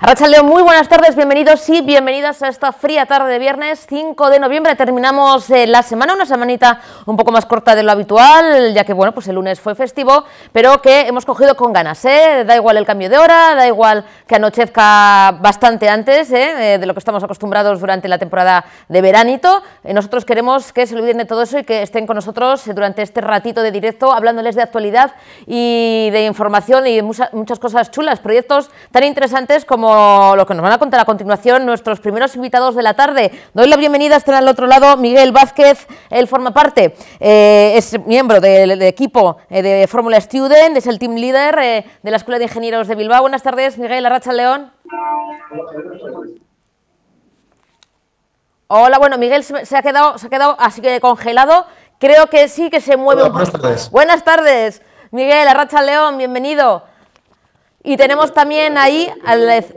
Arratsaldeon, muy buenas tardes, bienvenidos y bienvenidas a esta fría tarde de viernes 5 de noviembre. Terminamos la semana, una semanita un poco más corta de lo habitual, ya que bueno, pues el lunes fue festivo, pero que hemos cogido con ganas, da igual el cambio de hora, da igual que anochezca bastante antes de lo que estamos acostumbrados durante la temporada de veranito. Nosotros queremos que se olviden de todo eso y que estén con nosotros durante este ratito de directo, hablándoles de actualidad y de información y de muchas cosas chulas, proyectos tan interesantes como lo que nos van a contar a continuación nuestros primeros invitados de la tarde. Doy la bienvenida, está al otro lado Miguel Vázquez. Él forma parte, es miembro del equipo de Fórmula Student, es el team leader de la Escuela de Ingenieros de Bilbao. Buenas tardes, Miguel. Arratsaldeon. Hola, bueno, Miguel se ha quedado así que congelado. Creo que sí que se mueve. Hola, buenas tardes. Buenas tardes, Miguel. Arratsaldeon, bienvenido. Y tenemos también ahí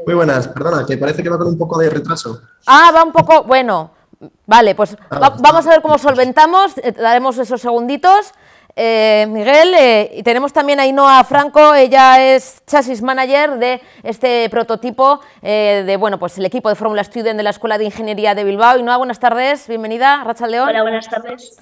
Muy buenas, perdona, que parece que va con un poco de retraso. Va un poco, bueno, vale, pues vamos a ver cómo solventamos, daremos esos segunditos. Miguel, y tenemos también a Ainhoa Franco, ella es Chassis Manager de este prototipo de, bueno, pues el equipo de Fórmula Student de la Escuela de Ingeniería de Bilbao. Ainhoa, buenas tardes, bienvenida, Arratsaldeon. Hola, buenas tardes.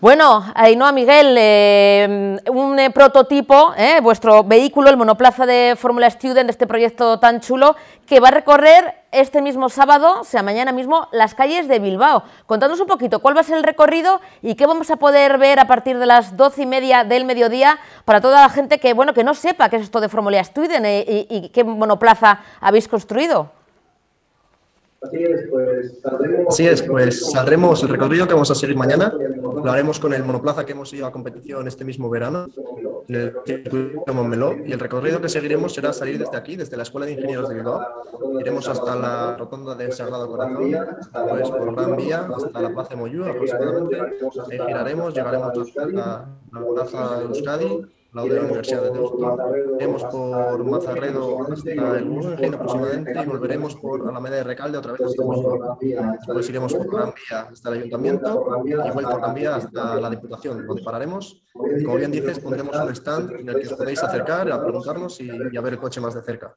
Bueno, Ainhoa, Miguel, un prototipo, vuestro vehículo, el monoplaza de Fórmula Student, de este proyecto tan chulo, que va a recorrer este mismo sábado, o sea, mañana mismo, las calles de Bilbao. Contadnos un poquito cuál va a ser el recorrido y qué vamos a poder ver a partir de las 12:30 del mediodía para toda la gente que, bueno, que no sepa qué es esto de Fórmula Student y qué monoplaza habéis construido. Así es, pues saldremos el recorrido que vamos a seguir mañana, lo haremos con el monoplaza que hemos ido a competición este mismo verano, en el circuito de Montmeló, y el recorrido que seguiremos será salir desde aquí, desde la Escuela de Ingenieros de Bilbao, iremos hasta la rotonda del Sagrado Corazón, pues por Gran Vía hasta la Plaza de Moyú aproximadamente, ahí giraremos, llegaremos hasta la Plaza de Euskadi, al lado de la Universidad de Deusto, iremos por Mazarredo hasta el Guggenheim aproximadamente y volveremos por Alameda de Recalde otra vez hasta Moyú. Después iremos por Gran Vía hasta el Ayuntamiento y vuelta por Gran Vía hasta la Diputación, donde pararemos. Y como bien dices, pondremos un stand en el que os podéis acercar a preguntarnos y a ver el coche más de cerca.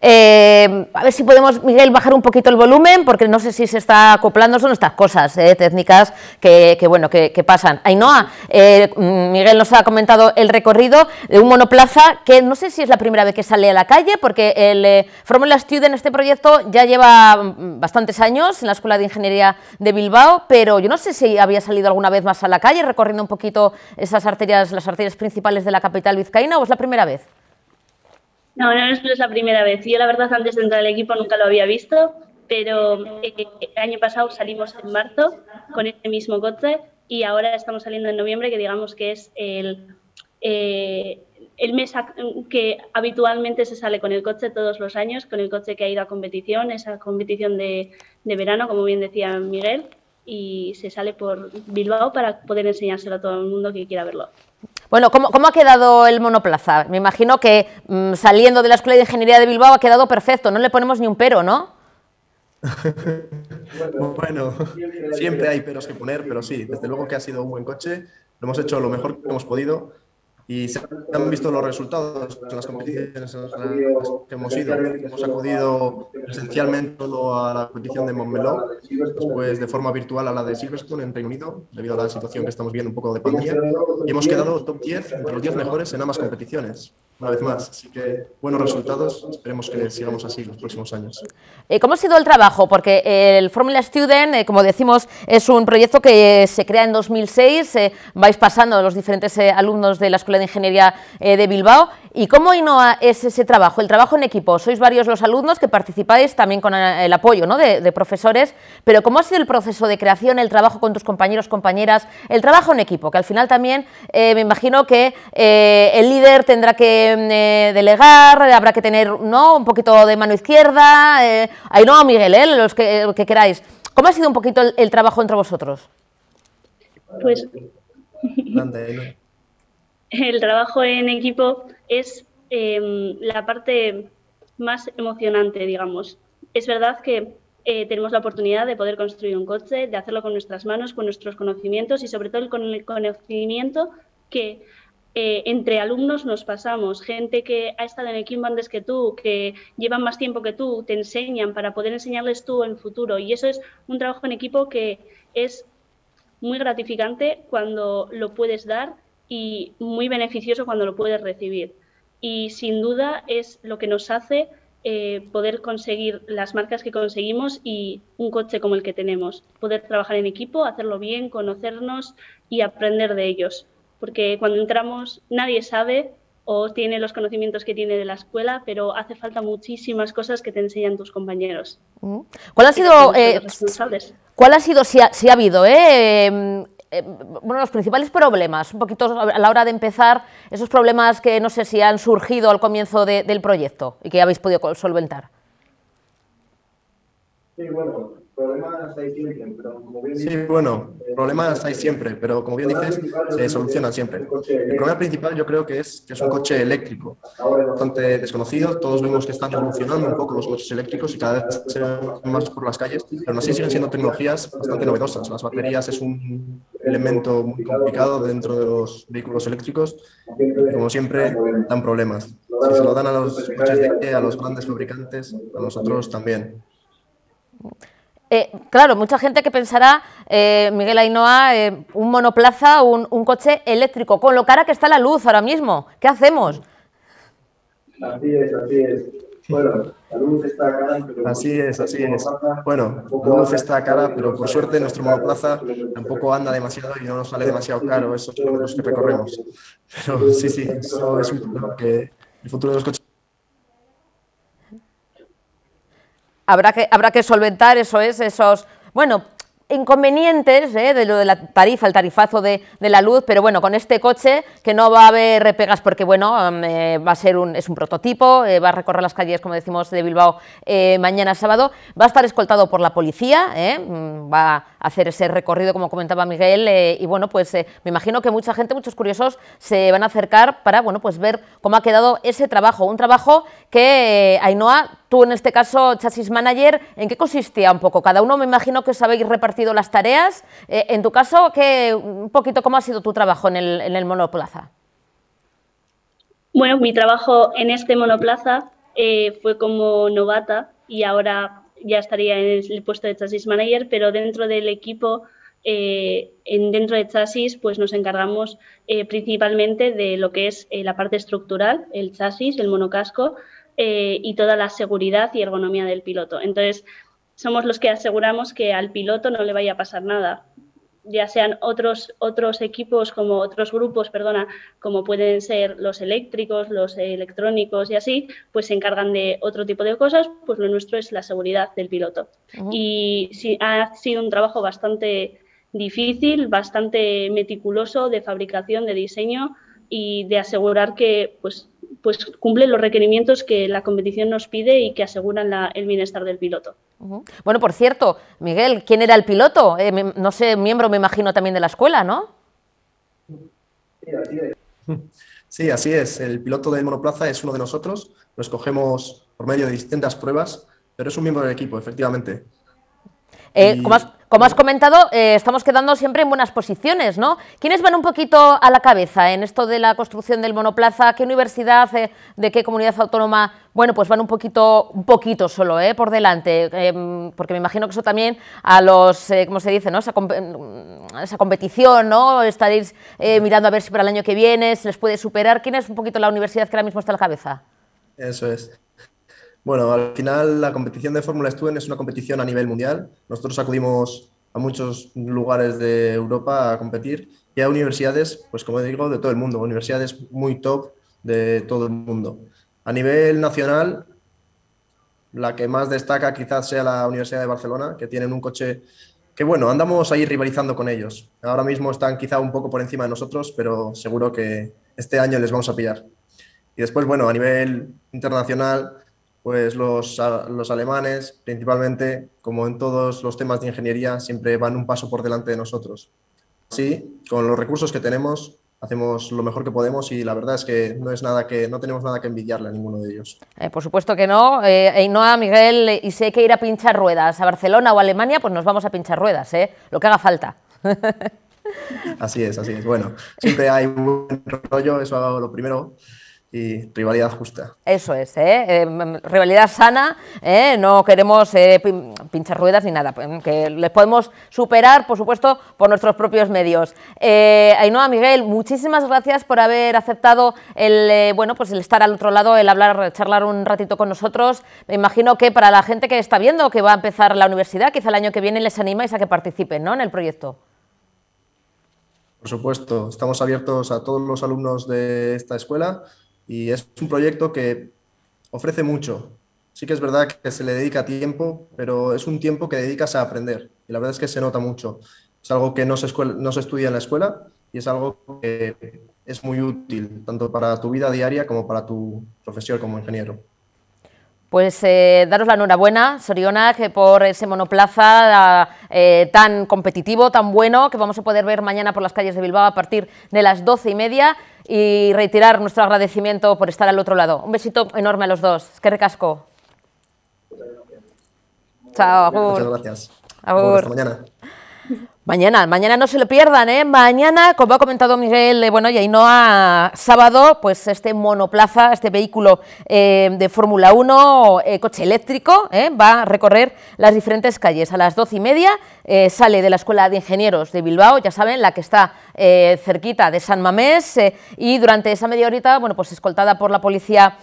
A ver si podemos, Miguel, bajar un poquito el volumen, porque no sé si se está acoplando, son estas cosas técnicas que pasan. Ainhoa, Miguel nos ha comentado el recorrido de un monoplaza que no sé si es la primera vez que sale a la calle, porque el Fórmula Student, este proyecto, ya lleva bastantes años en la Escuela de Ingeniería de Bilbao, pero yo no sé si había salido alguna vez más a la calle, recorriendo un poquito esas arterias, las arterias principales de la capital vizcaína, ¿o es la primera vez? No es la primera vez. Yo la verdad antes de entrar al equipo nunca lo había visto, pero el año pasado salimos en marzo con este mismo coche y ahora estamos saliendo en noviembre, que digamos que es el mes que habitualmente se sale con el coche todos los años, con el coche que ha ido a competición, esa competición de verano, como bien decía Miguel, y se sale por Bilbao para poder enseñárselo a todo el mundo que quiera verlo. Bueno, ¿cómo ha quedado el monoplaza? Me imagino que saliendo de la Escuela de Ingeniería de Bilbao ha quedado perfecto, no le ponemos ni un pero, ¿no? Bueno, siempre hay peros que poner, pero sí, desde luego que ha sido un buen coche, lo hemos hecho lo mejor que hemos podido y se han visto los resultados en las competiciones en las que hemos ido. Hemos acudido presencialmente solo a la competición de Montmeló, después de forma virtual a la de Silverstone en Reino Unido, debido a la situación que estamos viendo un poco de pandemia, y hemos quedado top 10, entre los 10 mejores en ambas competiciones, una vez más. Así que buenos resultados, esperemos que sigamos así los próximos años. ¿Cómo ha sido el trabajo? Porque el Fórmula Student, como decimos, es un proyecto que se crea en 2006, vais pasando los diferentes alumnos de la Escuela de Ingeniería de Bilbao. ¿Y cómo, Ainhoa, es ese trabajo, el trabajo en equipo? Sois varios los alumnos que participáis también con el apoyo, ¿no?, de profesores, pero ¿cómo ha sido el proceso de creación, el trabajo con tus compañeros, compañeras, el trabajo en equipo? Que al final también me imagino que el líder tendrá que delegar, habrá que tener, ¿no?, un poquito de mano izquierda. Ainhoa, Miguel, los que queráis. ¿Cómo ha sido un poquito el trabajo entre vosotros? Pues el trabajo en equipo es la parte más emocionante, digamos. Es verdad que tenemos la oportunidad de poder construir un coche, de hacerlo con nuestras manos, con nuestros conocimientos y sobre todo con el conocimiento que entre alumnos nos pasamos, gente que ha estado en equipo antes que tú, que llevan más tiempo que tú, te enseñan para poder enseñarles tú en el futuro, y eso es un trabajo en equipo que es muy gratificante cuando lo puedes dar y muy beneficioso cuando lo puedes recibir. Y sin duda es lo que nos hace poder conseguir las marcas que conseguimos y un coche como el que tenemos. Poder trabajar en equipo, hacerlo bien, conocernos y aprender de ellos. Porque cuando entramos nadie sabe o tiene los conocimientos que tiene de la escuela, pero hace falta muchísimas cosas que te enseñan tus compañeros. ¿Cuál ha sido, ¿Cuál ha sido, si ha habido, bueno, los principales problemas, un poquito a la hora de empezar, esos problemas que no sé si han surgido al comienzo del proyecto y que habéis podido solventar? Sí, bueno, problemas hay siempre, pero como bien dices, problemas hay siempre, pero como bien dices, se solucionan siempre. El problema principal yo creo que es un coche eléctrico, bastante desconocido. Todos vemos que están evolucionando un poco los coches eléctricos y cada vez se ven más por las calles, pero aún así siguen siendo tecnologías bastante novedosas. Las baterías es un elemento muy complicado dentro de los vehículos eléctricos y, como siempre, dan problemas. Si se lo dan a los coches a los grandes fabricantes, a nosotros también. Claro, mucha gente que pensará, Miguel, Ainhoa, un monoplaza, un coche eléctrico, con lo cara que está la luz ahora mismo. ¿Qué hacemos? Así es. Bueno, la luz está cara, pero... Así es. Bueno, la luz está cara, pero por suerte nuestro monoplaza tampoco anda demasiado y no nos sale demasiado caro esos kilómetros que recorremos. Pero sí, eso es un problema que el futuro de los coches... Habrá que solventar esos, bueno, inconvenientes de lo de la tarifa, el tarifazo de la luz, pero bueno, con este coche que no va a haber repegas porque, bueno, va a ser es un prototipo, va a recorrer las calles, como decimos, de Bilbao mañana sábado, va a estar escoltado por la policía, va a hacer ese recorrido, como comentaba Miguel, y bueno, pues me imagino que mucha gente, muchos curiosos, se van a acercar para, bueno, pues ver cómo ha quedado ese trabajo, un trabajo que, Ainhoa, tú en este caso, Chasis Manager, ¿en qué consistía un poco? Cada uno me imagino que os habéis repartido las tareas. En tu caso, un poquito cómo ha sido tu trabajo en el monoplaza. Bueno, mi trabajo en este monoplaza fue como novata y ahora ya estaría en el puesto de Chasis Manager, pero dentro del equipo, dentro de Chasis, pues nos encargamos principalmente de lo que es la parte estructural, el chasis, el monocasco, y toda la seguridad y ergonomía del piloto. Entonces, somos los que aseguramos que al piloto no le vaya a pasar nada, ya sean otros equipos, otros grupos, como pueden ser los eléctricos, los electrónicos y así, pues se encargan de otro tipo de cosas, pues lo nuestro es la seguridad del piloto. Y sí, ha sido un trabajo bastante difícil, bastante meticuloso de fabricación, de diseño y de asegurar que pues cumple los requerimientos que la competición nos pide y que aseguran el bienestar del piloto. Bueno, por cierto, Miguel, ¿quién era el piloto? No sé, miembro, me imagino, también de la escuela, ¿no? Sí, así es. El piloto del monoplaza es uno de nosotros. Lo escogemos por medio de distintas pruebas, pero es un miembro del equipo, efectivamente. Como has comentado, estamos quedando siempre en buenas posiciones, ¿no? ¿Quiénes van un poquito a la cabeza en esto de la construcción del monoplaza? ¿Qué universidad, de qué comunidad autónoma? Bueno, pues van un poquito solo, por delante, porque me imagino que eso también a los, ¿cómo se dice?, ¿no? Esa competición, ¿no? Estaréis mirando a ver si para el año que viene se les puede superar. ¿Quién es un poquito la universidad que ahora mismo está a la cabeza? Eso es. Bueno, al final la competición de Fórmula Student es una competición a nivel mundial. Nosotros acudimos a muchos lugares de Europa a competir y a universidades, pues como digo, de todo el mundo, universidades muy top de todo el mundo. A nivel nacional, la que más destaca quizás sea la Universidad de Barcelona, que tienen un coche que, bueno, andamos ahí rivalizando con ellos. Ahora mismo están quizá un poco por encima de nosotros, pero seguro que este año les vamos a pillar. Y después, bueno, a nivel internacional, pues los alemanes, principalmente, como en todos los temas de ingeniería, siempre van un paso por delante de nosotros. Así, con los recursos que tenemos, hacemos lo mejor que podemos y la verdad es que no tenemos nada que envidiarle a ninguno de ellos. Por supuesto que no. Ainhoa, Miguel, y sé que ir a pinchar ruedas a Barcelona o a Alemania, pues nos vamos a pinchar ruedas, lo que haga falta. Así es, así es. Bueno, siempre hay buen rollo, eso es lo primero, y rivalidad justa. Eso es, rivalidad sana, no queremos pinchar ruedas ni nada, que les podemos superar, por supuesto, por nuestros propios medios. Ainhoa, Miguel, muchísimas gracias por haber aceptado el estar al otro lado, el charlar un ratito con nosotros. Me imagino que para la gente que está viendo que va a empezar la universidad, quizá el año que viene les animáis a que participen, ¿no?, en el proyecto. Por supuesto, estamos abiertos a todos los alumnos de esta escuela. Y es un proyecto que ofrece mucho. Sí que es verdad que se le dedica tiempo, pero es un tiempo que dedicas a aprender. Y la verdad es que se nota mucho. Es algo que no se estudia en la escuela y es algo que es muy útil, tanto para tu vida diaria como para tu profesión como ingeniero. Pues daros la enhorabuena, Zorionak, por ese monoplaza tan competitivo, tan bueno, que vamos a poder ver mañana por las calles de Bilbao a partir de las 12:30, y reiterar nuestro agradecimiento por estar al otro lado. Un besito enorme a los dos. Eskerrik asko. Chao, agur. Muchas gracias. Agur. Hasta mañana. Mañana no se lo pierdan, mañana, como ha comentado Miguel, y Ainhoa, sábado, pues este monoplaza, este vehículo de Fórmula 1, coche eléctrico, va a recorrer las diferentes calles. A las 12:30 sale de la Escuela de Ingenieros de Bilbao, ya saben, la que está cerquita de San Mamés, y durante esa media horita, pues escoltada por la Policía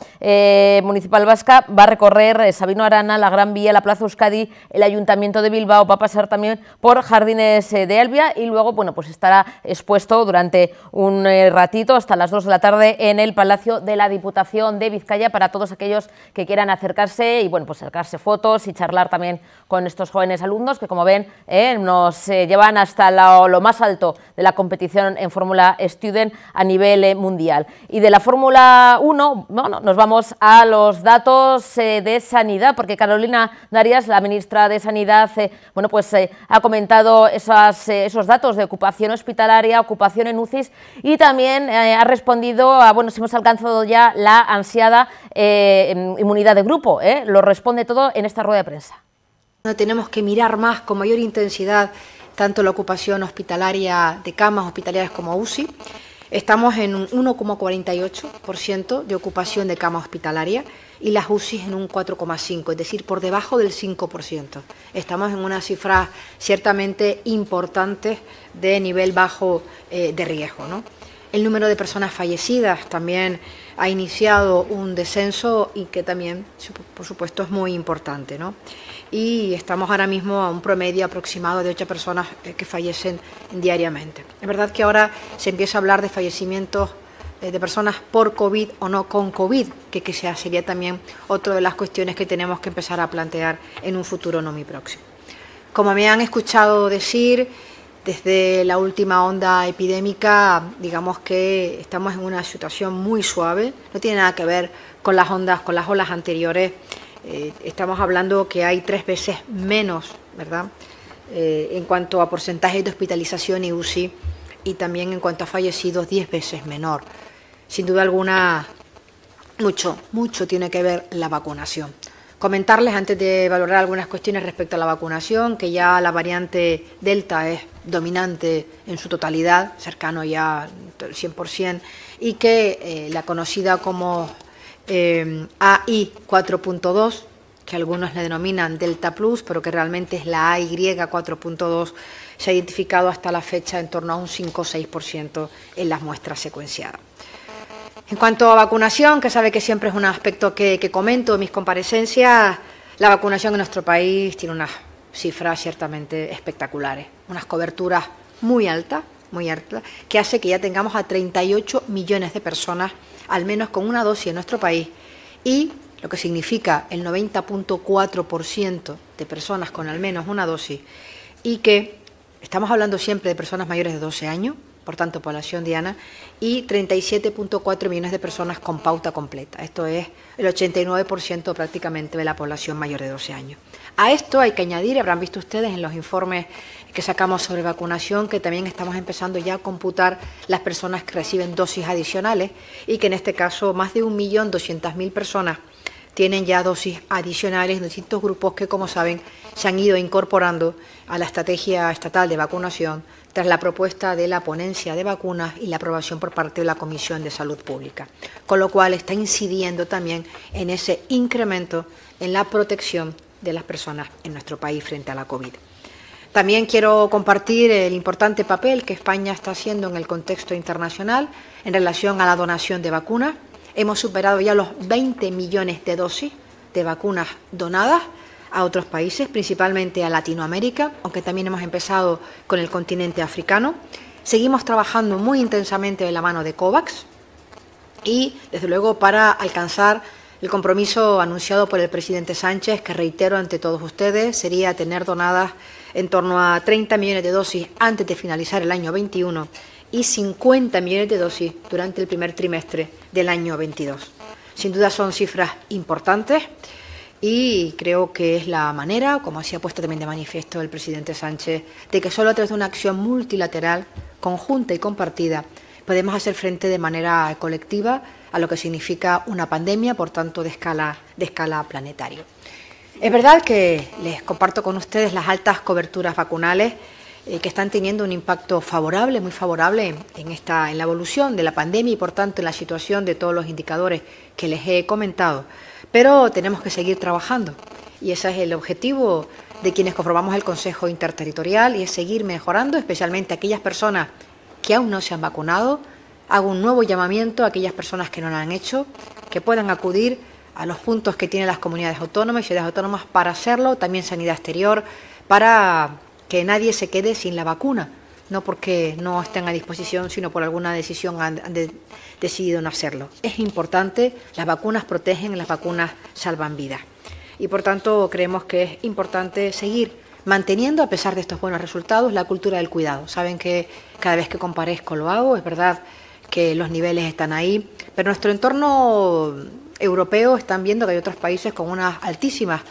Municipal Vasca, va a recorrer Sabino Arana, la Gran Vía, la Plaza Euskadi, el Ayuntamiento de Bilbao, va a pasar también por Jardines de Elvia y luego pues estará expuesto durante un ratito hasta las 2 de la tarde en el Palacio de la Diputación de Vizcaya para todos aquellos que quieran acercarse y pues sacarse fotos y charlar también con estos jóvenes alumnos que, como ven, nos llevan hasta lo más alto de la competición en Fórmula Student a nivel mundial. Y de la Fórmula 1, nos vamos a los datos de sanidad, porque Carolina Darias, la ministra de Sanidad, ha comentado esos datos de ocupación hospitalaria, ocupación en UCIs, y también ha respondido a si hemos alcanzado ya la ansiada inmunidad de grupo. Lo responde todo en esta rueda de prensa. Tenemos que mirar más con mayor intensidad tanto la ocupación hospitalaria de camas hospitalarias como UCI. Estamos en un 1,48% de ocupación de cama hospitalaria y las UCI en un 4,5%, es decir, por debajo del 5%. Estamos en una cifra ciertamente importante de nivel bajo de riesgo, ¿no? El número de personas fallecidas también ha iniciado un descenso y que también, por supuesto, es muy importante, ¿no? Y estamos ahora mismo a un promedio aproximado de 8 personas que fallecen diariamente. Es verdad que ahora se empieza a hablar de fallecimientos de personas por COVID o no con COVID, que sería también otra de las cuestiones que tenemos que empezar a plantear en un futuro no muy próximo. Como me han escuchado decir, desde la última onda epidémica, digamos que estamos en una situación muy suave, no tiene nada que ver con las olas anteriores. Estamos hablando que hay 3 veces menos, ¿verdad?, en cuanto a porcentaje de hospitalización y UCI, y también en cuanto a fallecidos 10 veces menor. Sin duda alguna, mucho tiene que ver la vacunación. Comentarles, antes de valorar algunas cuestiones respecto a la vacunación, que ya la variante Delta es dominante en su totalidad, cercano ya al 100%, y que la conocida como AI 4.2, que algunos le denominan Delta Plus, pero que realmente es la AY 4.2, se ha identificado hasta la fecha en torno a un 5 o 6% en las muestras secuenciadas. En cuanto a vacunación, que sabe que siempre es un aspecto que comento en mis comparecencias, la vacunación en nuestro país tiene unas cifras ciertamente espectaculares, unas coberturas muy altas, que hace que ya tengamos a 38 millones de personas, al menos con una dosis en nuestro país, y lo que significa el 90,4% de personas con al menos una dosis, y que estamos hablando siempre de personas mayores de 12 años, por tanto población diana, y 37,4 millones de personas con pauta completa. Esto es el 89% prácticamente de la población mayor de 12 años. A esto hay que añadir, habrán visto ustedes en los informes que sacamos sobre vacunación, que también estamos empezando ya a computar las personas que reciben dosis adicionales y que en este caso más de 1.200.000 personas tienen ya dosis adicionales en distintos grupos que, como saben, se han ido incorporando a la estrategia estatal de vacunación tras la propuesta de la ponencia de vacunas y la aprobación por parte de la Comisión de Salud Pública, con lo cual está incidiendo también en ese incremento en la protección de las personas en nuestro país frente a la COVID. También quiero compartir el importante papel que España está haciendo en el contexto internacional en relación a la donación de vacunas. Hemos superado ya los 20 millones de dosis de vacunas donadas a otros países, principalmente a Latinoamérica, aunque también hemos empezado con el continente africano. Seguimos trabajando muy intensamente de la mano de COVAX y, desde luego, para alcanzar el compromiso anunciado por el presidente Sánchez, que reitero ante todos ustedes, sería tener donadas en torno a 30 millones de dosis antes de finalizar el año 21 y 50 millones de dosis durante el primer trimestre del año 22. Sin duda son cifras importantes y creo que es la manera, como así ha puesto también de manifiesto el presidente Sánchez, de que solo a través de una acción multilateral, conjunta y compartida, podemos hacer frente de manera colectiva a lo que significa una pandemia, por tanto, de escala planetaria. Es verdad que les comparto con ustedes las altas coberturas vacunales que están teniendo un impacto favorable, muy favorable en la evolución de la pandemia y, por tanto, en la situación de todos los indicadores que les he comentado. Pero tenemos que seguir trabajando y ese es el objetivo de quienes conformamos el Consejo Interterritorial y es seguir mejorando, especialmente a aquellas personas que aún no se han vacunado. Hago un nuevo llamamiento a aquellas personas que no lo han hecho, que puedan acudir a los puntos que tienen las comunidades autónomas y ciudades autónomas para hacerlo, también sanidad exterior, para que nadie se quede sin la vacuna, no porque no estén a disposición, sino por alguna decisión han decidido no hacerlo. Es importante, las vacunas protegen, las vacunas salvan vidas. Y por tanto creemos que es importante seguir manteniendo, a pesar de estos buenos resultados, la cultura del cuidado. Saben que cada vez que comparezco lo hago, es verdad que los niveles están ahí, pero nuestro entorno europeo están viendo que hay otros países con unas altísimas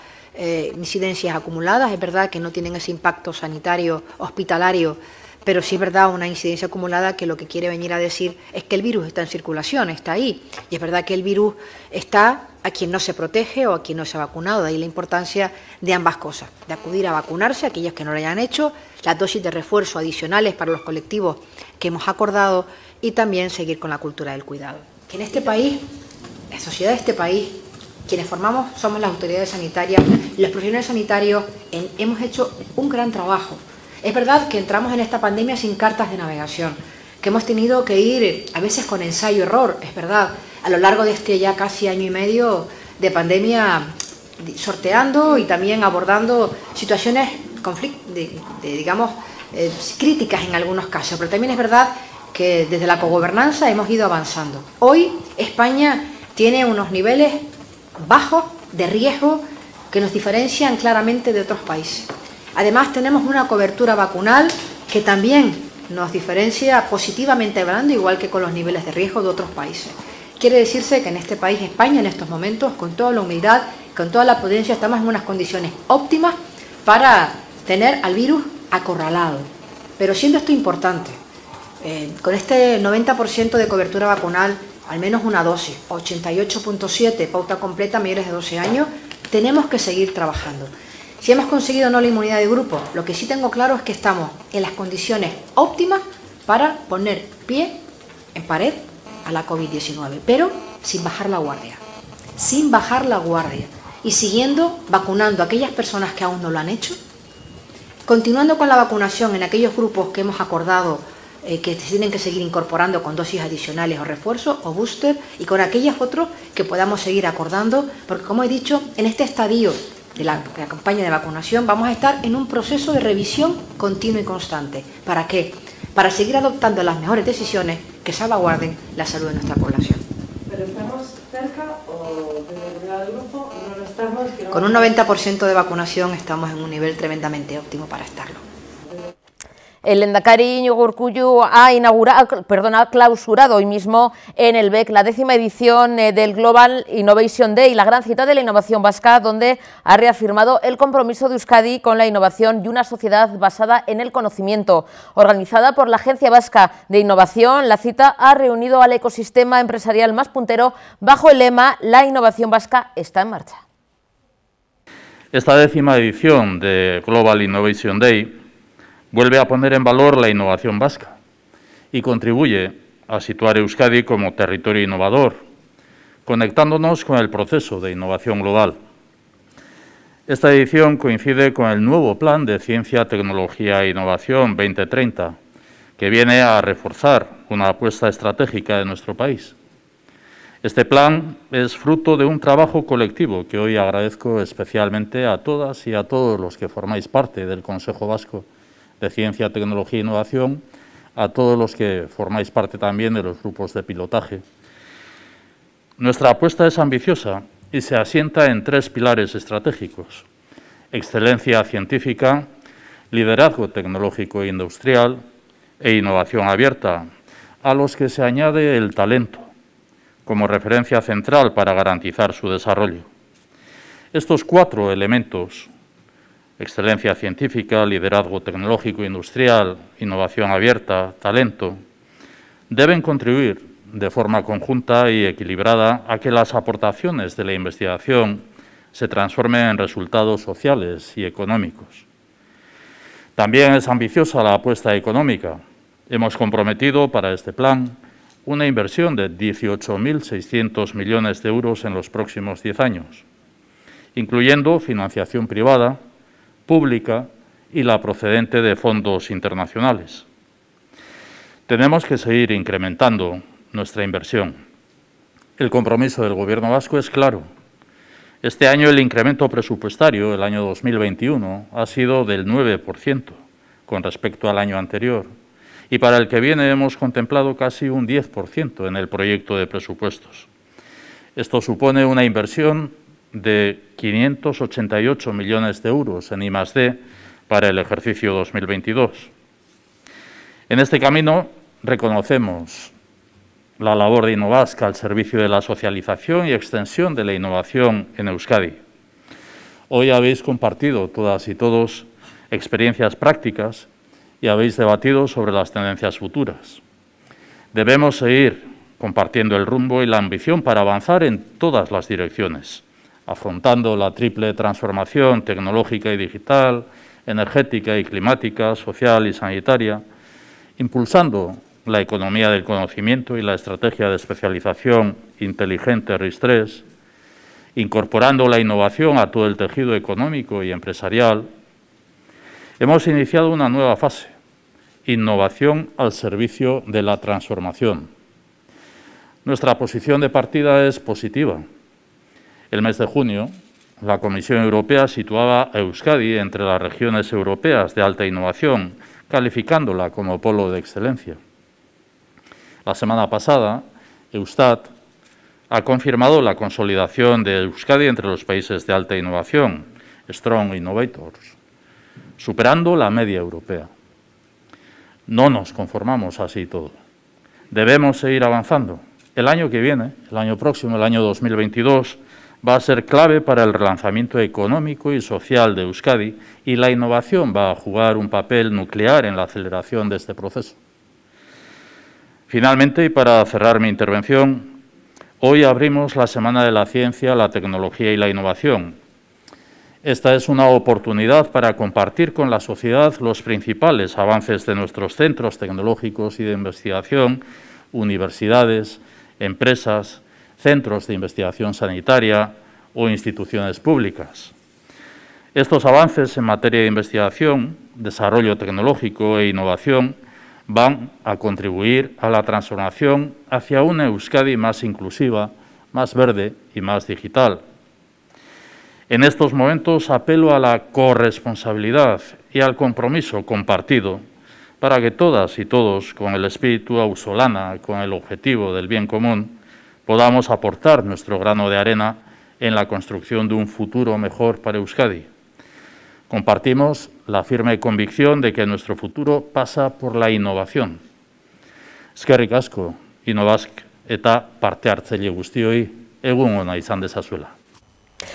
incidencias acumuladas. Es verdad que no tienen ese impacto sanitario hospitalario, pero sí es verdad una incidencia acumulada que lo que quiere venir a decir es que el virus está en circulación, está ahí. Y es verdad que el virus está a quien no se protege o a quien no se ha vacunado. De ahí la importancia de ambas cosas, de acudir a vacunarse, aquellos que no lo hayan hecho, las dosis de refuerzo adicionales para los colectivos que hemos acordado y también seguir con la cultura del cuidado. Que en este país, la sociedad de este país, quienes formamos somos las autoridades sanitarias y los profesionales sanitarios hemos hecho un gran trabajo. Es verdad que entramos en esta pandemia sin cartas de navegación, que hemos tenido que ir a veces con ensayo-error, es verdad, a lo largo de este ya casi año y medio de pandemia, sorteando y también abordando situaciones digamos, críticas en algunos casos, pero también es verdad que desde la cogobernanza hemos ido avanzando. Hoy España tiene unos niveles bajos de riesgo que nos diferencian claramente de otros países. Además tenemos una cobertura vacunal que también nos diferencia positivamente hablando, igual que con los niveles de riesgo de otros países. Quiere decirse que en este país, España, en estos momentos, con toda la humildad, con toda la prudencia, estamos en unas condiciones óptimas para tener al virus acorralado. Pero siendo esto importante, con este 90% de cobertura vacunal, al menos una dosis, 88.7, pauta completa, mayores de 12 años, tenemos que seguir trabajando. Si hemos conseguido no la inmunidad de grupo, lo que sí tengo claro es que estamos en las condiciones óptimas para poner pie en pared a la COVID-19, pero sin bajar la guardia. Sin bajar la guardia y siguiendo vacunando a aquellas personas que aún no lo han hecho, continuando con la vacunación en aquellos grupos que hemos acordado que se tienen que seguir incorporando con dosis adicionales o refuerzos o booster y con aquellos otros que podamos seguir acordando, porque como he dicho, en este estadio de la campaña de vacunación vamos a estar en un proceso de revisión continua y constante. ¿Para qué? Para seguir adoptando las mejores decisiones que salvaguarden la salud de nuestra población. ¿Pero estamos cerca o del grupo? No lo estamos. Con un 90% de vacunación estamos en un nivel tremendamente óptimo para estarlo. El Lehendakari Iñigo Urkullu ha clausurado hoy mismo en el BEC la 10ª edición del Global Innovation Day, la gran cita de la innovación vasca, donde ha reafirmado el compromiso de Euskadi con la innovación y una sociedad basada en el conocimiento. Organizada por la Agencia Vasca de Innovación, la cita ha reunido al ecosistema empresarial más puntero bajo el lema "La innovación vasca está en marcha". Esta 10ª edición de Global Innovation Day Vuelve a poner en valor la innovación vasca y contribuye a situar Euskadi como territorio innovador, conectándonos con el proceso de innovación global. Esta edición coincide con el nuevo Plan de Ciencia, Tecnología e Innovación 2030, que viene a reforzar una apuesta estratégica de nuestro país. Este plan es fruto de un trabajo colectivo que hoy agradezco especialmente a todas y a todos los que formáis parte del Consejo Vasco de Ciencia, Tecnología e Innovación, a todos los que formáis parte también de los grupos de pilotaje. Nuestra apuesta es ambiciosa y se asienta en 3 pilares estratégicos: excelencia científica, liderazgo tecnológico e industrial e innovación abierta, a los que se añade el talento como referencia central para garantizar su desarrollo. Estos 4 elementos, excelencia científica, liderazgo tecnológico e industrial, innovación abierta, talento, deben contribuir de forma conjunta y equilibrada a que las aportaciones de la investigación se transformen en resultados sociales y económicos. También es ambiciosa la apuesta económica. Hemos comprometido para este plan una inversión de 18.600 millones de euros en los próximos 10 años, incluyendo financiación privada, pública y la procedente de fondos internacionales. Tenemos que seguir incrementando nuestra inversión. El compromiso del Gobierno vasco es claro. Este año el incremento presupuestario, el año 2021, ha sido del 9% con respecto al año anterior, y para el que viene hemos contemplado casi un 10% en el proyecto de presupuestos. Esto supone una inversión de 588 millones de euros en I+D para el ejercicio 2022. En este camino reconocemos la labor de Innovasc al servicio de la socialización y extensión de la innovación en Euskadi. Hoy habéis compartido todas y todos experiencias prácticas y habéis debatido sobre las tendencias futuras. Debemos seguir compartiendo el rumbo y la ambición para avanzar en todas las direcciones, afrontando la triple transformación tecnológica y digital, energética y climática, social y sanitaria, impulsando la economía del conocimiento y la estrategia de especialización inteligente RIS3, incorporando la innovación a todo el tejido económico y empresarial. Hemos iniciado una nueva fase, innovación al servicio de la transformación. Nuestra posición de partida es positiva. El mes de junio, la Comisión Europea situaba a Euskadi entre las regiones europeas de alta innovación, calificándola como polo de excelencia. La semana pasada, Eustat ha confirmado la consolidación de Euskadi entre los países de alta innovación, Strong Innovators, superando la media europea. No nos conformamos así todo. Debemos seguir avanzando. El año que viene, el año próximo, el año 2022, va a ser clave para el relanzamiento económico y social de Euskadi y la innovación va a jugar un papel nuclear en la aceleración de este proceso. Finalmente, y para cerrar mi intervención, hoy abrimos la Semana de la Ciencia, la Tecnología y la Innovación. Esta es una oportunidad para compartir con la sociedad los principales avances de nuestros centros tecnológicos y de investigación, universidades, empresas, centros de investigación sanitaria o instituciones públicas. Estos avances en materia de investigación, desarrollo tecnológico e innovación van a contribuir a la transformación hacia una Euskadi más inclusiva, más verde y más digital. En estos momentos apelo a la corresponsabilidad y al compromiso compartido para que todas y todos, con el espíritu ausolana, con el objetivo del bien común, podamos aportar nuestro grano de arena en la construcción de un futuro mejor para Euskadi. Compartimos la firme convicción de que nuestro futuro pasa por la innovación. Eskerrik asko, Innovasc eta parte hartzaile guztioi, egun ona izan dezazuela.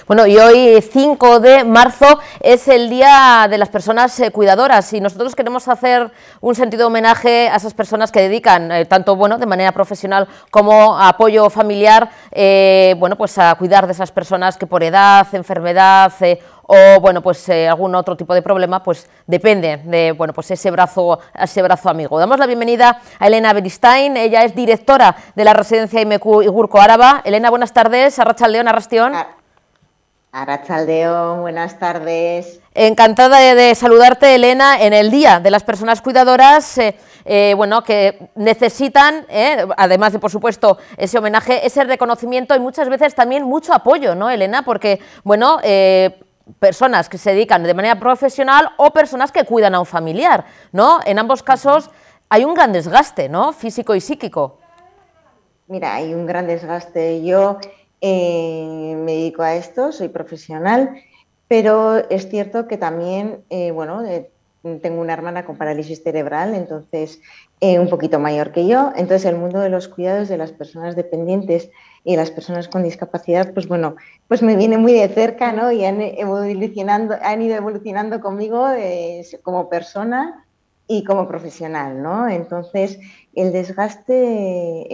Bueno, y hoy 5 de marzo es el Día de las Personas Cuidadoras y nosotros queremos hacer un sentido homenaje a esas personas que dedican, tanto de manera profesional como apoyo familiar, pues a cuidar de esas personas que por edad, enfermedad o bueno, pues algún otro tipo de problema, pues depende de bueno, pues ese brazo amigo. Damos la bienvenida a Elena Beristain, ella es directora de la residencia IMECU Igurco Áraba. Elena, buenas tardes, arratsaldeon, arrastión. Arratsaldeon, buenas tardes. Encantada de saludarte, Elena, en el Día de las Personas Cuidadoras, bueno, que necesitan, además de, por supuesto, ese homenaje, ese reconocimiento y muchas veces también mucho apoyo, ¿no, Elena? Porque, bueno, personas que se dedican de manera profesional o personas que cuidan a un familiar, ¿no? En ambos casos hay un gran desgaste, ¿no?, físico y psíquico. Mira, hay un gran desgaste. Yo me dedico a esto, soy profesional, pero es cierto que también, bueno, tengo una hermana con parálisis cerebral, entonces un poquito mayor que yo. Entonces el mundo de los cuidados de las personas dependientes y las personas con discapacidad, pues bueno, pues me viene muy de cerca, ¿no? Y han ido evolucionando conmigo como persona y como profesional, ¿no? Entonces el desgaste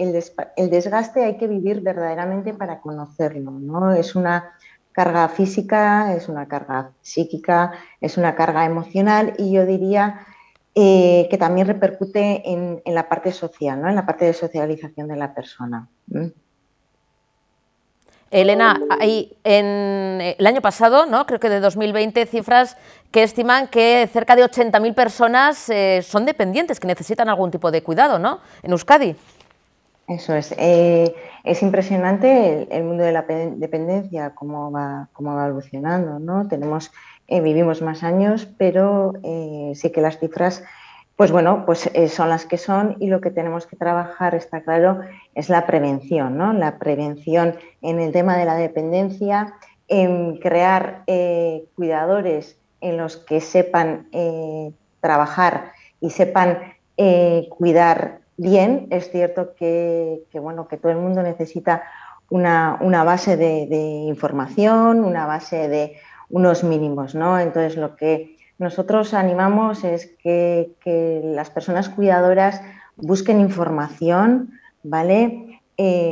hay que vivir verdaderamente para conocerlo, ¿no? Es una carga física, es una carga psíquica, es una carga emocional y yo diría que también repercute en la parte social, ¿no? En la parte de socialización de la persona. Elena, hay en el año pasado, ¿no?, creo que de 2020, cifras que estiman que cerca de 80.000 personas son dependientes, que necesitan algún tipo de cuidado, ¿no?, en Euskadi. Eso es impresionante el mundo de la dependencia, cómo va evolucionando, ¿no? Vivimos más años, pero sí que las cifras, pues bueno, pues son las que son y lo que tenemos que trabajar, está claro, es la prevención, ¿no? La prevención en el tema de la dependencia, en crear cuidadores en los que sepan trabajar y sepan cuidar bien. Es cierto que bueno, que todo el mundo necesita una base de información, una base de unos mínimos, ¿no? Entonces lo que nosotros animamos es que las personas cuidadoras busquen información, ¿vale?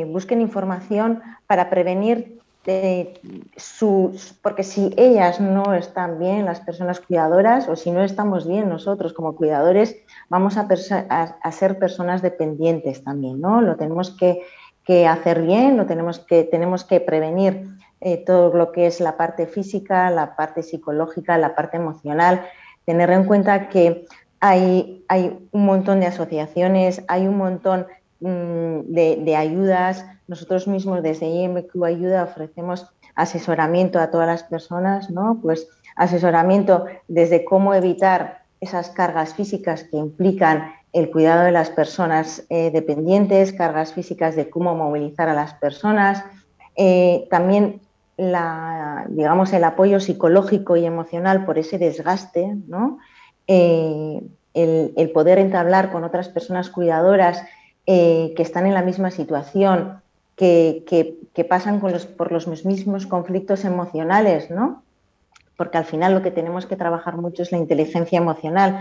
Busquen información para prevenir porque si ellas no están bien, las personas cuidadoras, o si no estamos bien nosotros como cuidadores, vamos a ser personas dependientes también, ¿no? Lo tenemos que hacer bien, tenemos que prevenir todo lo que es la parte física, la parte psicológica, la parte emocional, tener en cuenta que hay un montón de asociaciones, hay un montón de ayudas. Nosotros mismos desde IMECU Ayuda ofrecemos asesoramiento a todas las personas, ¿no? Pues asesoramiento desde cómo evitar esas cargas físicas que implican el cuidado de las personas dependientes, cargas físicas de cómo movilizar a las personas, también digamos, el apoyo psicológico y emocional por ese desgaste, ¿no? El poder entablar con otras personas cuidadoras que están en la misma situación, que pasan por los mismos conflictos emocionales, ¿no? Porque al final lo que tenemos que trabajar mucho es la inteligencia emocional,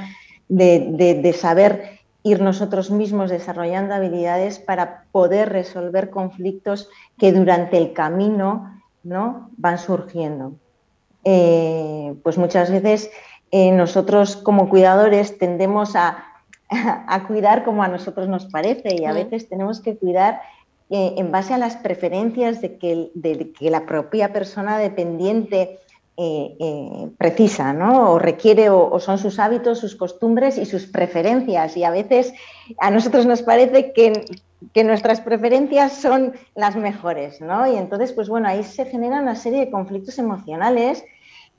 de saber ir nosotros mismos desarrollando habilidades para poder resolver conflictos que durante el camino, ¿no?, van surgiendo. Pues muchas veces nosotros como cuidadores tendemos a cuidar como a nosotros nos parece y a veces tenemos que cuidar en base a las preferencias de que la propia persona dependiente precisa, ¿no? O requiere, o son sus hábitos, sus costumbres y sus preferencias, y a veces a nosotros nos parece que nuestras preferencias son las mejores, ¿no? Y entonces, pues bueno, ahí se genera una serie de conflictos emocionales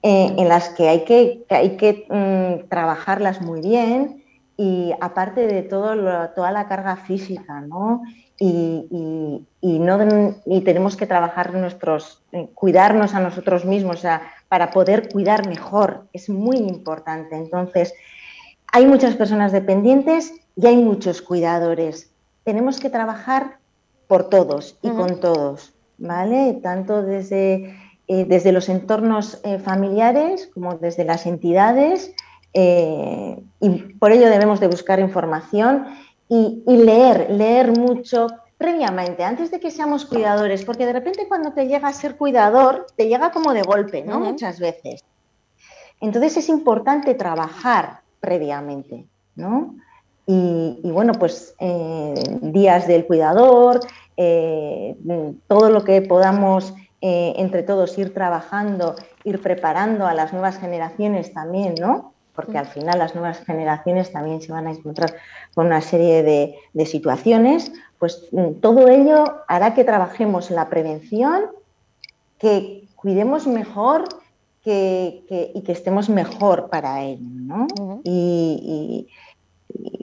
en las que hay que trabajarlas muy bien, y aparte de toda la carga física, ¿no? Y tenemos que trabajar cuidarnos a nosotros mismos, o sea, para poder cuidar mejor, es muy importante. Entonces, hay muchas personas dependientes y hay muchos cuidadores. Tenemos que trabajar por todos y con todos, ¿vale? Tanto desde los entornos familiares como desde las entidades, y por ello debemos de buscar información y leer mucho previamente, antes de que seamos cuidadores, porque de repente cuando te llega a ser cuidador, te llega como de golpe, ¿no? Muchas veces. Entonces es importante trabajar previamente, ¿no? Y bueno, pues días del cuidador, todo lo que podamos entre todos ir trabajando, ir preparando a las nuevas generaciones también, ¿no? Porque al final las nuevas generaciones también se van a encontrar con una serie de situaciones, pues todo ello hará que trabajemos en la prevención, que cuidemos mejor y que estemos mejor para ello, ¿no? Y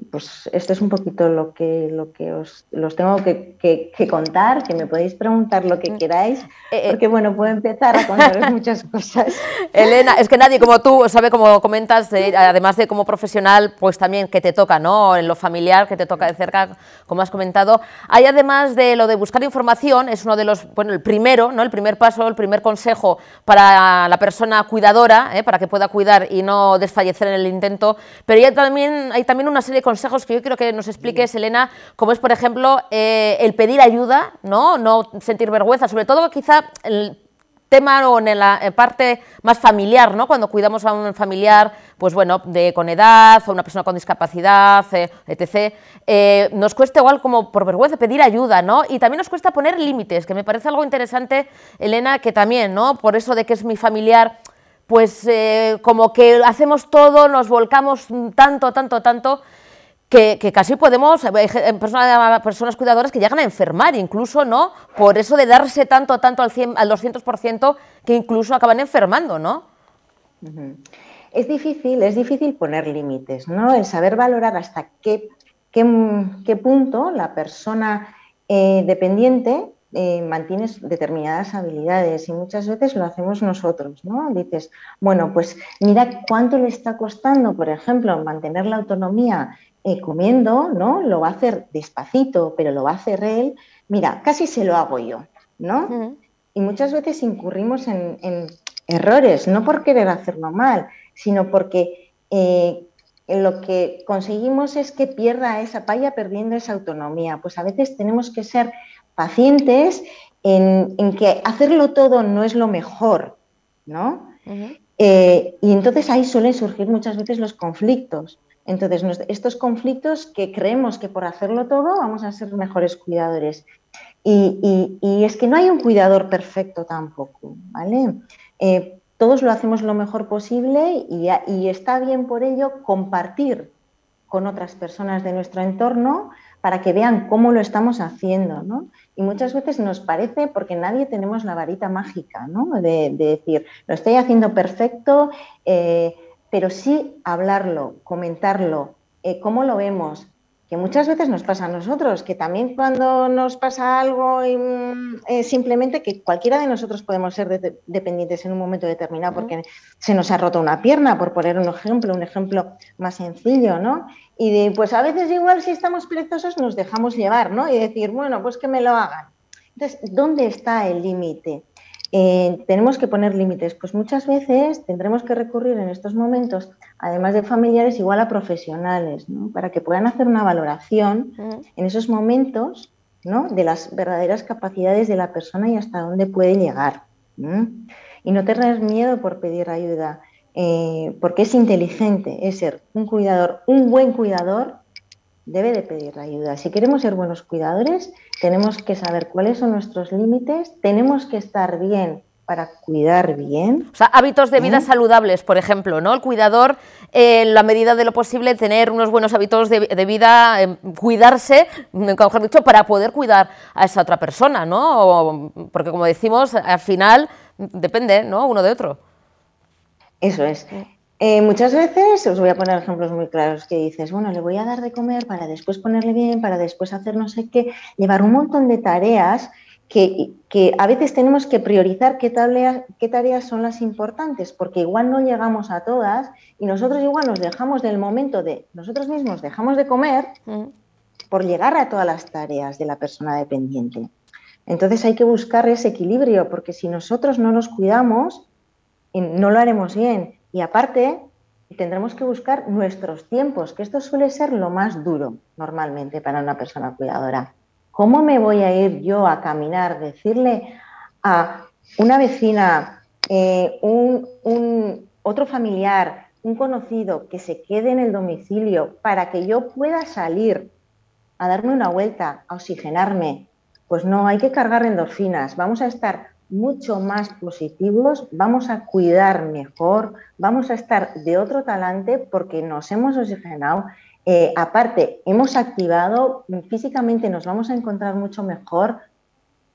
pues esto es un poquito lo que os tengo que contar, que me podéis preguntar lo que queráis, porque bueno, puedo empezar a contaros muchas cosas. Elena, es que nadie como tú sabe, como comentas, además de como profesional, pues también que te toca, ¿no? En lo familiar, que te toca de cerca, como has comentado. Hay además de lo de buscar información, es uno de los, bueno, el primero, ¿no? El primer paso, el primer consejo para la persona cuidadora, para que pueda cuidar y no desfallecer en el intento, pero hay también una serie de consejos que yo quiero que nos expliques, Elena, como es, por ejemplo, el pedir ayuda, no sentir vergüenza, sobre todo quizá el tema o en la parte más familiar, ¿no? Cuando cuidamos a un familiar, pues bueno, con edad o una persona con discapacidad, etc., nos cuesta igual como por vergüenza pedir ayuda, ¿no? Y también nos cuesta poner límites, que me parece algo interesante, Elena, que también, ¿no? Por eso de que es mi familiar, pues como que hacemos todo, nos volcamos tanto, que casi podemos, hay personas cuidadoras que llegan a enfermar incluso, ¿no? Por eso de darse tanto al 200%, que incluso acaban enfermando, ¿no? Es difícil poner límites, ¿no? El saber valorar hasta qué punto la persona dependiente mantiene determinadas habilidades, y muchas veces lo hacemos nosotros, ¿no? Dices, bueno, pues mira cuánto le está costando, por ejemplo, mantener la autonomía comiendo, ¿no? Lo va a hacer despacito, pero lo va a hacer él. Mira, casi se lo hago yo, ¿no? Y muchas veces incurrimos en errores, no por querer hacerlo mal, sino porque lo que conseguimos es que vaya perdiendo esa autonomía. Pues a veces tenemos que ser pacientes en que hacerlo todo no es lo mejor, ¿no? Y entonces ahí suelen surgir muchas veces los conflictos. Entonces, estos conflictos que creemos que por hacerlo todo vamos a ser mejores cuidadores. Y es que no hay un cuidador perfecto tampoco, ¿vale? Todos lo hacemos lo mejor posible y está bien por ello compartir con otras personas de nuestro entorno para que vean cómo lo estamos haciendo, ¿no? Y muchas veces nos parece, porque nadie tenemos la varita mágica, ¿no? De decir, lo estoy haciendo perfecto, pero sí hablarlo, comentarlo, cómo lo vemos, que muchas veces nos pasa a nosotros, que también cuando nos pasa algo simplemente que cualquiera de nosotros podemos ser dependientes en un momento determinado porque se nos ha roto una pierna, por poner un ejemplo más sencillo, ¿no? Y pues a veces igual si estamos perezosos nos dejamos llevar, ¿no? Y decir, bueno, pues que me lo hagan. Entonces, ¿dónde está el límite? Tenemos que poner límites, pues muchas veces tendremos que recurrir en estos momentos, además de familiares, igual a profesionales, ¿no? Para que puedan hacer una valoración en esos momentos, ¿no? De las verdaderas capacidades de la persona y hasta dónde puede llegar, ¿no? Y no tener miedo por pedir ayuda, porque es inteligente, es ser un buen cuidador debe de pedir ayuda. Si queremos ser buenos cuidadores, tenemos que saber cuáles son nuestros límites, tenemos que estar bien para cuidar bien. O sea, hábitos de vida saludables, por ejemplo, ¿no? El cuidador, en la medida de lo posible, tener unos buenos hábitos de vida, cuidarse, mejor dicho, para poder cuidar a esa otra persona, ¿no? Porque, como decimos, al final depende, ¿no? Uno de otro. Eso es. Muchas veces, os voy a poner ejemplos muy claros, que dices, bueno, le voy a dar de comer para después ponerle bien, para después hacer no sé qué, llevar un montón de tareas que a veces tenemos que priorizar qué tareas son las importantes, porque igual no llegamos a todas y nosotros igual nos dejamos del momento de, nosotros mismos dejamos de comer por llegar a todas las tareas de la persona dependiente. Entonces hay que buscar ese equilibrio, porque si nosotros no nos cuidamos, no lo haremos bien. Y aparte, tendremos que buscar nuestros tiempos, que esto suele ser lo más duro normalmente para una persona cuidadora. ¿Cómo me voy a ir yo a caminar? Decirle a una vecina, otro familiar, un conocido que se quede en el domicilio para que yo pueda salir a darme una vuelta, a oxigenarme, pues no, hay que cargar endorfinas, vamos a estar mucho más positivos, vamos a cuidar mejor, vamos a estar de otro talante porque nos hemos oxigenado. Aparte, hemos activado, físicamente nos vamos a encontrar mucho mejor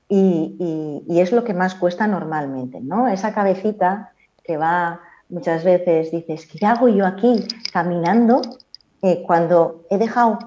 y es lo que más cuesta normalmente, ¿no? Esa cabecita que va muchas veces, dices, ¿qué hago yo aquí caminando cuando he dejado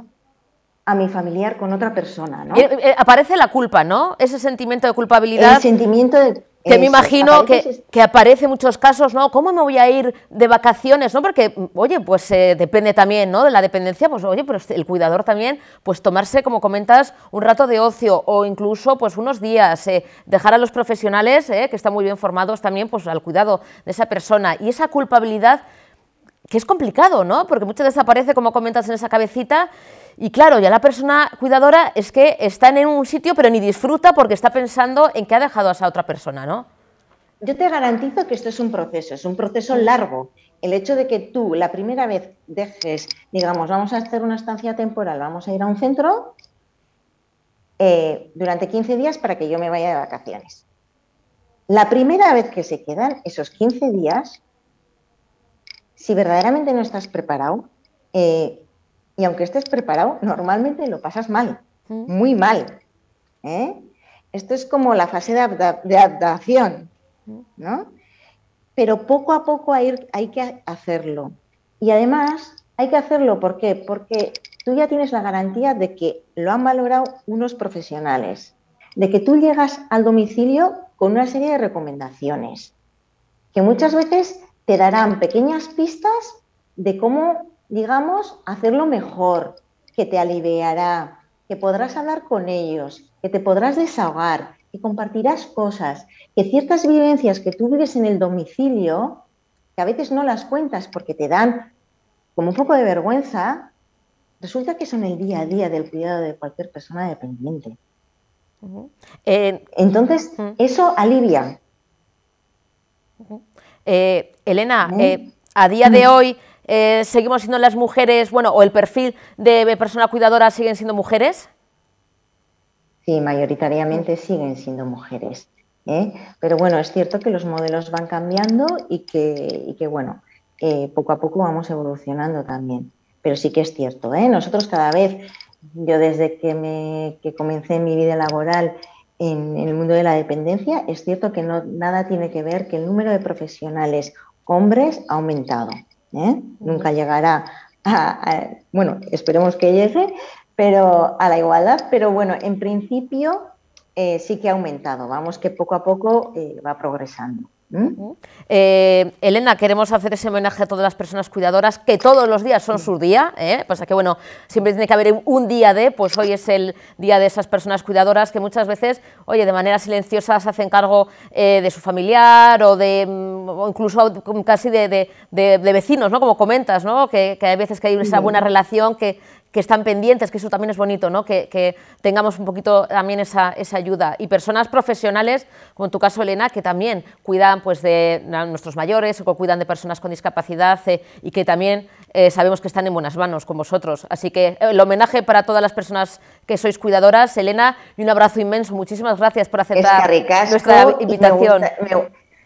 a mi familiar con otra persona, ¿no? Aparece la culpa, ¿no? Ese sentimiento de culpabilidad. El sentimiento de... Que me imagino que aparece en muchos casos, ¿no? ¿Cómo me voy a ir de vacaciones? ¿No? Porque, oye, pues depende también, ¿no? De la dependencia, pues oye, pero el cuidador también, pues tomarse, como comentas, un rato de ocio o incluso pues unos días, dejar a los profesionales, que están muy bien formados también, pues al cuidado de esa persona. Y esa culpabilidad, que es complicado, ¿no? Porque muchas veces aparece, como comentas, en esa cabecita y claro, ya la persona cuidadora es que está en un sitio pero ni disfruta porque está pensando en que ha dejado a esa otra persona, ¿no? Yo te garantizo que esto es un proceso largo. El hecho de que tú la primera vez dejes, digamos, vamos a hacer una estancia temporal, vamos a ir a un centro durante 15 días para que yo me vaya de vacaciones. La primera vez que se quedan esos 15 días, si verdaderamente no estás preparado, y aunque estés preparado, normalmente lo pasas mal, muy mal. Esto es como la fase de adaptación, ¿no? Pero poco a poco hay que hacerlo. Y además hay que hacerlo, ¿por qué? Porque tú ya tienes la garantía de que lo han valorado unos profesionales, de que tú llegas al domicilio con una serie de recomendaciones, que muchas veces te darán pequeñas pistas de cómo, digamos, hacerlo mejor, que te aliviará, que podrás hablar con ellos, que te podrás desahogar, que compartirás cosas, que ciertas vivencias que tú vives en el domicilio, que a veces no las cuentas porque te dan como un poco de vergüenza, resulta que son el día a día del cuidado de cualquier persona dependiente. Entonces, eso alivia. Elena, a día de hoy seguimos siendo las mujeres, bueno, o el perfil de persona cuidadora siguen siendo mujeres. Sí, mayoritariamente siguen siendo mujeres, pero bueno, es cierto que los modelos van cambiando y que bueno, poco a poco vamos evolucionando también, pero sí que es cierto, nosotros cada vez, yo desde que comencé mi vida laboral en el mundo de la dependencia, es cierto que nada tiene que ver que el número de profesionales hombres ha aumentado, nunca llegará bueno, esperemos que llegue, pero a la igualdad, pero bueno, en principio sí que ha aumentado, vamos que poco a poco va progresando. Elena, queremos hacer ese homenaje a todas las personas cuidadoras, que todos los días son su día, pasa que bueno, siempre tiene que haber un día pues hoy es el día de esas personas cuidadoras que muchas veces, oye, de manera silenciosa se hacen cargo de su familiar o incluso casi de vecinos, ¿no? Como comentas, ¿no? Que hay veces que hay esa buena relación que están pendientes, que eso también es bonito, ¿no? Que tengamos un poquito también esa ayuda. Y personas profesionales, como en tu caso, Elena, que también cuidan pues, de nuestros mayores o que cuidan de personas con discapacidad y que también sabemos que están en buenas manos con vosotros. Así que el homenaje para todas las personas que sois cuidadoras, Elena, y un abrazo inmenso. Muchísimas gracias por aceptar nuestra invitación.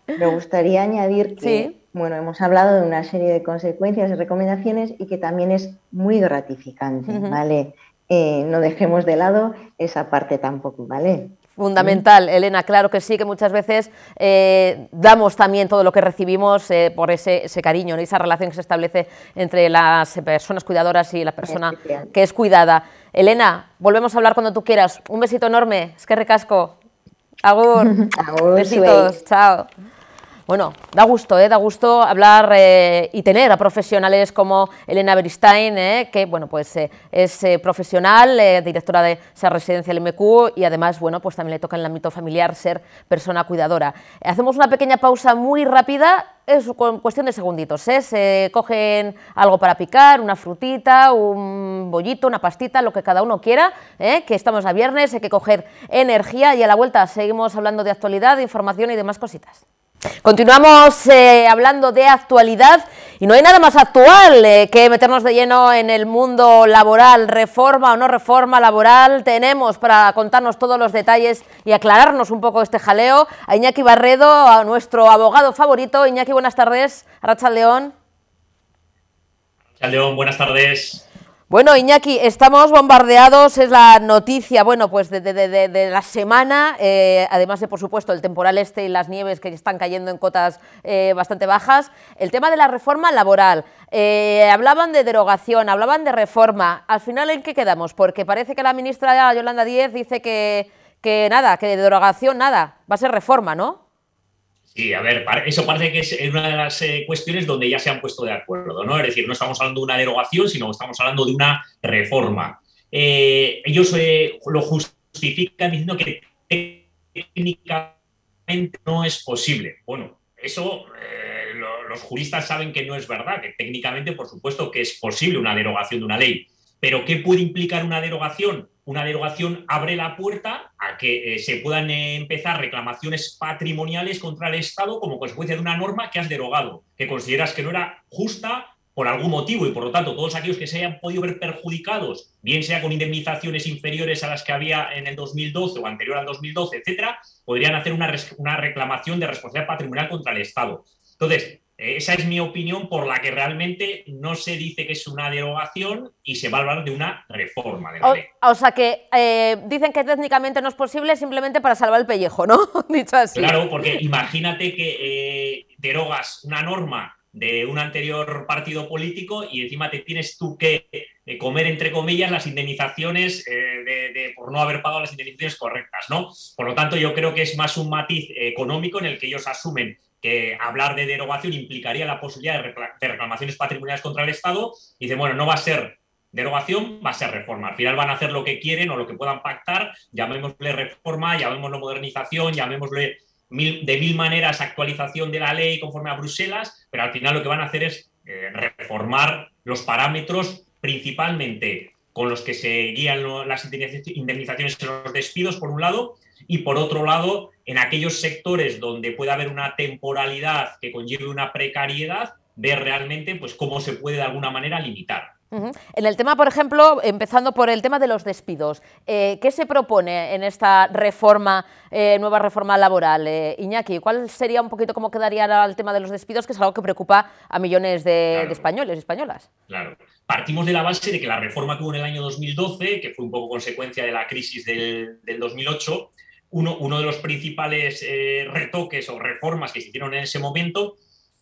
Me gustaría añadir que, sí, bueno, hemos hablado de una serie de consecuencias y recomendaciones y que también es muy gratificante, ¿vale? No dejemos de lado esa parte tampoco, ¿vale? Fundamental, Elena, claro que sí, que muchas veces damos también todo lo que recibimos por ese cariño, ¿no? Esa relación que se establece entre las personas cuidadoras y la persona que es cuidada. Elena, volvemos a hablar cuando tú quieras. Un besito enorme, es que recasco. Agur, Agur, besitos, chao. Bueno, da gusto hablar y tener a profesionales como Elena Beristain, que bueno, pues, es profesional, directora de esa residencia del MQ y además bueno, pues también le toca en el ámbito familiar ser persona cuidadora. Hacemos una pequeña pausa muy rápida, es cuestión de segunditos, se cogen algo para picar, una frutita, un bollito, una pastita, lo que cada uno quiera, que estamos a viernes, hay que coger energía y a la vuelta seguimos hablando de actualidad, de información y demás cositas. Continuamos hablando de actualidad y no hay nada más actual que meternos de lleno en el mundo laboral. Reforma o no reforma laboral, tenemos para contarnos todos los detalles y aclararnos un poco este jaleo a Iñaki Barredo, a nuestro abogado favorito. Iñaki, buenas tardes. Arratsaldeon. Arratsaldeon, buenas tardes. Bueno, Iñaki, estamos bombardeados, es la noticia, bueno, pues de la semana, además de, por supuesto, el temporal y las nieves que están cayendo en cotas bastante bajas. El tema de la reforma laboral, hablaban de derogación, hablaban de reforma. Al final, ¿en qué quedamos? Porque parece que la ministra Yolanda Díez dice que nada, que de derogación nada, va a ser reforma, ¿no? Sí, a ver, eso parece que es una de las cuestiones donde ya se han puesto de acuerdo, ¿no? Es decir, no estamos hablando de una derogación, sino estamos hablando de una reforma. Ellos lo justifican diciendo que técnicamente no es posible. Bueno, eso los juristas saben que no es verdad, que técnicamente, por supuesto, que es posible una derogación de una ley. Pero ¿qué puede implicar una derogación? Una derogación abre la puerta a que se puedan empezar reclamaciones patrimoniales contra el Estado como consecuencia de una norma que has derogado, que consideras que no era justa por algún motivo y, por lo tanto, todos aquellos que se hayan podido ver perjudicados, bien sea con indemnizaciones inferiores a las que había en el 2012 o anterior al 2012, etcétera, podrían hacer una reclamación de responsabilidad patrimonial contra el Estado. Entonces, esa es mi opinión, por la que realmente no se dice que es una derogación y se va a hablar de una reforma de la ley. O sea que dicen que técnicamente no es posible simplemente para salvar el pellejo, ¿no? Dicho así. Claro, porque imagínate que derogas una norma de un anterior partido político y encima te tienes tú que comer, entre comillas, las indemnizaciones por no haber pagado las indemnizaciones correctas, ¿no? Por lo tanto, yo creo que es más un matiz económico en el que ellos asumen que hablar de derogación implicaría la posibilidad de reclamaciones patrimoniales contra el Estado, y dicen, bueno, no va a ser derogación, va a ser reforma. Al final van a hacer lo que quieren o lo que puedan pactar, llamémosle reforma, llamémosle modernización, llamémosle de mil maneras actualización de la ley conforme a Bruselas, pero al final lo que van a hacer es reformar los parámetros principalmente con los que se guían las indemnizaciones en los despidos, por un lado, y por otro lado, en aquellos sectores donde pueda haber una temporalidad que conlleve una precariedad, ver realmente pues, cómo se puede de alguna manera limitar. En el tema, por ejemplo, empezando por el tema de los despidos, ¿qué se propone en esta reforma, nueva reforma laboral? Iñaki, ¿cuál sería un poquito cómo quedaría el tema de los despidos, que es algo que preocupa a millones de españoles y españolas? Claro. Partimos de la base de que la reforma que hubo en el año 2012, que fue un poco consecuencia de la crisis del 2008, uno de los principales retoques o reformas que se hicieron en ese momento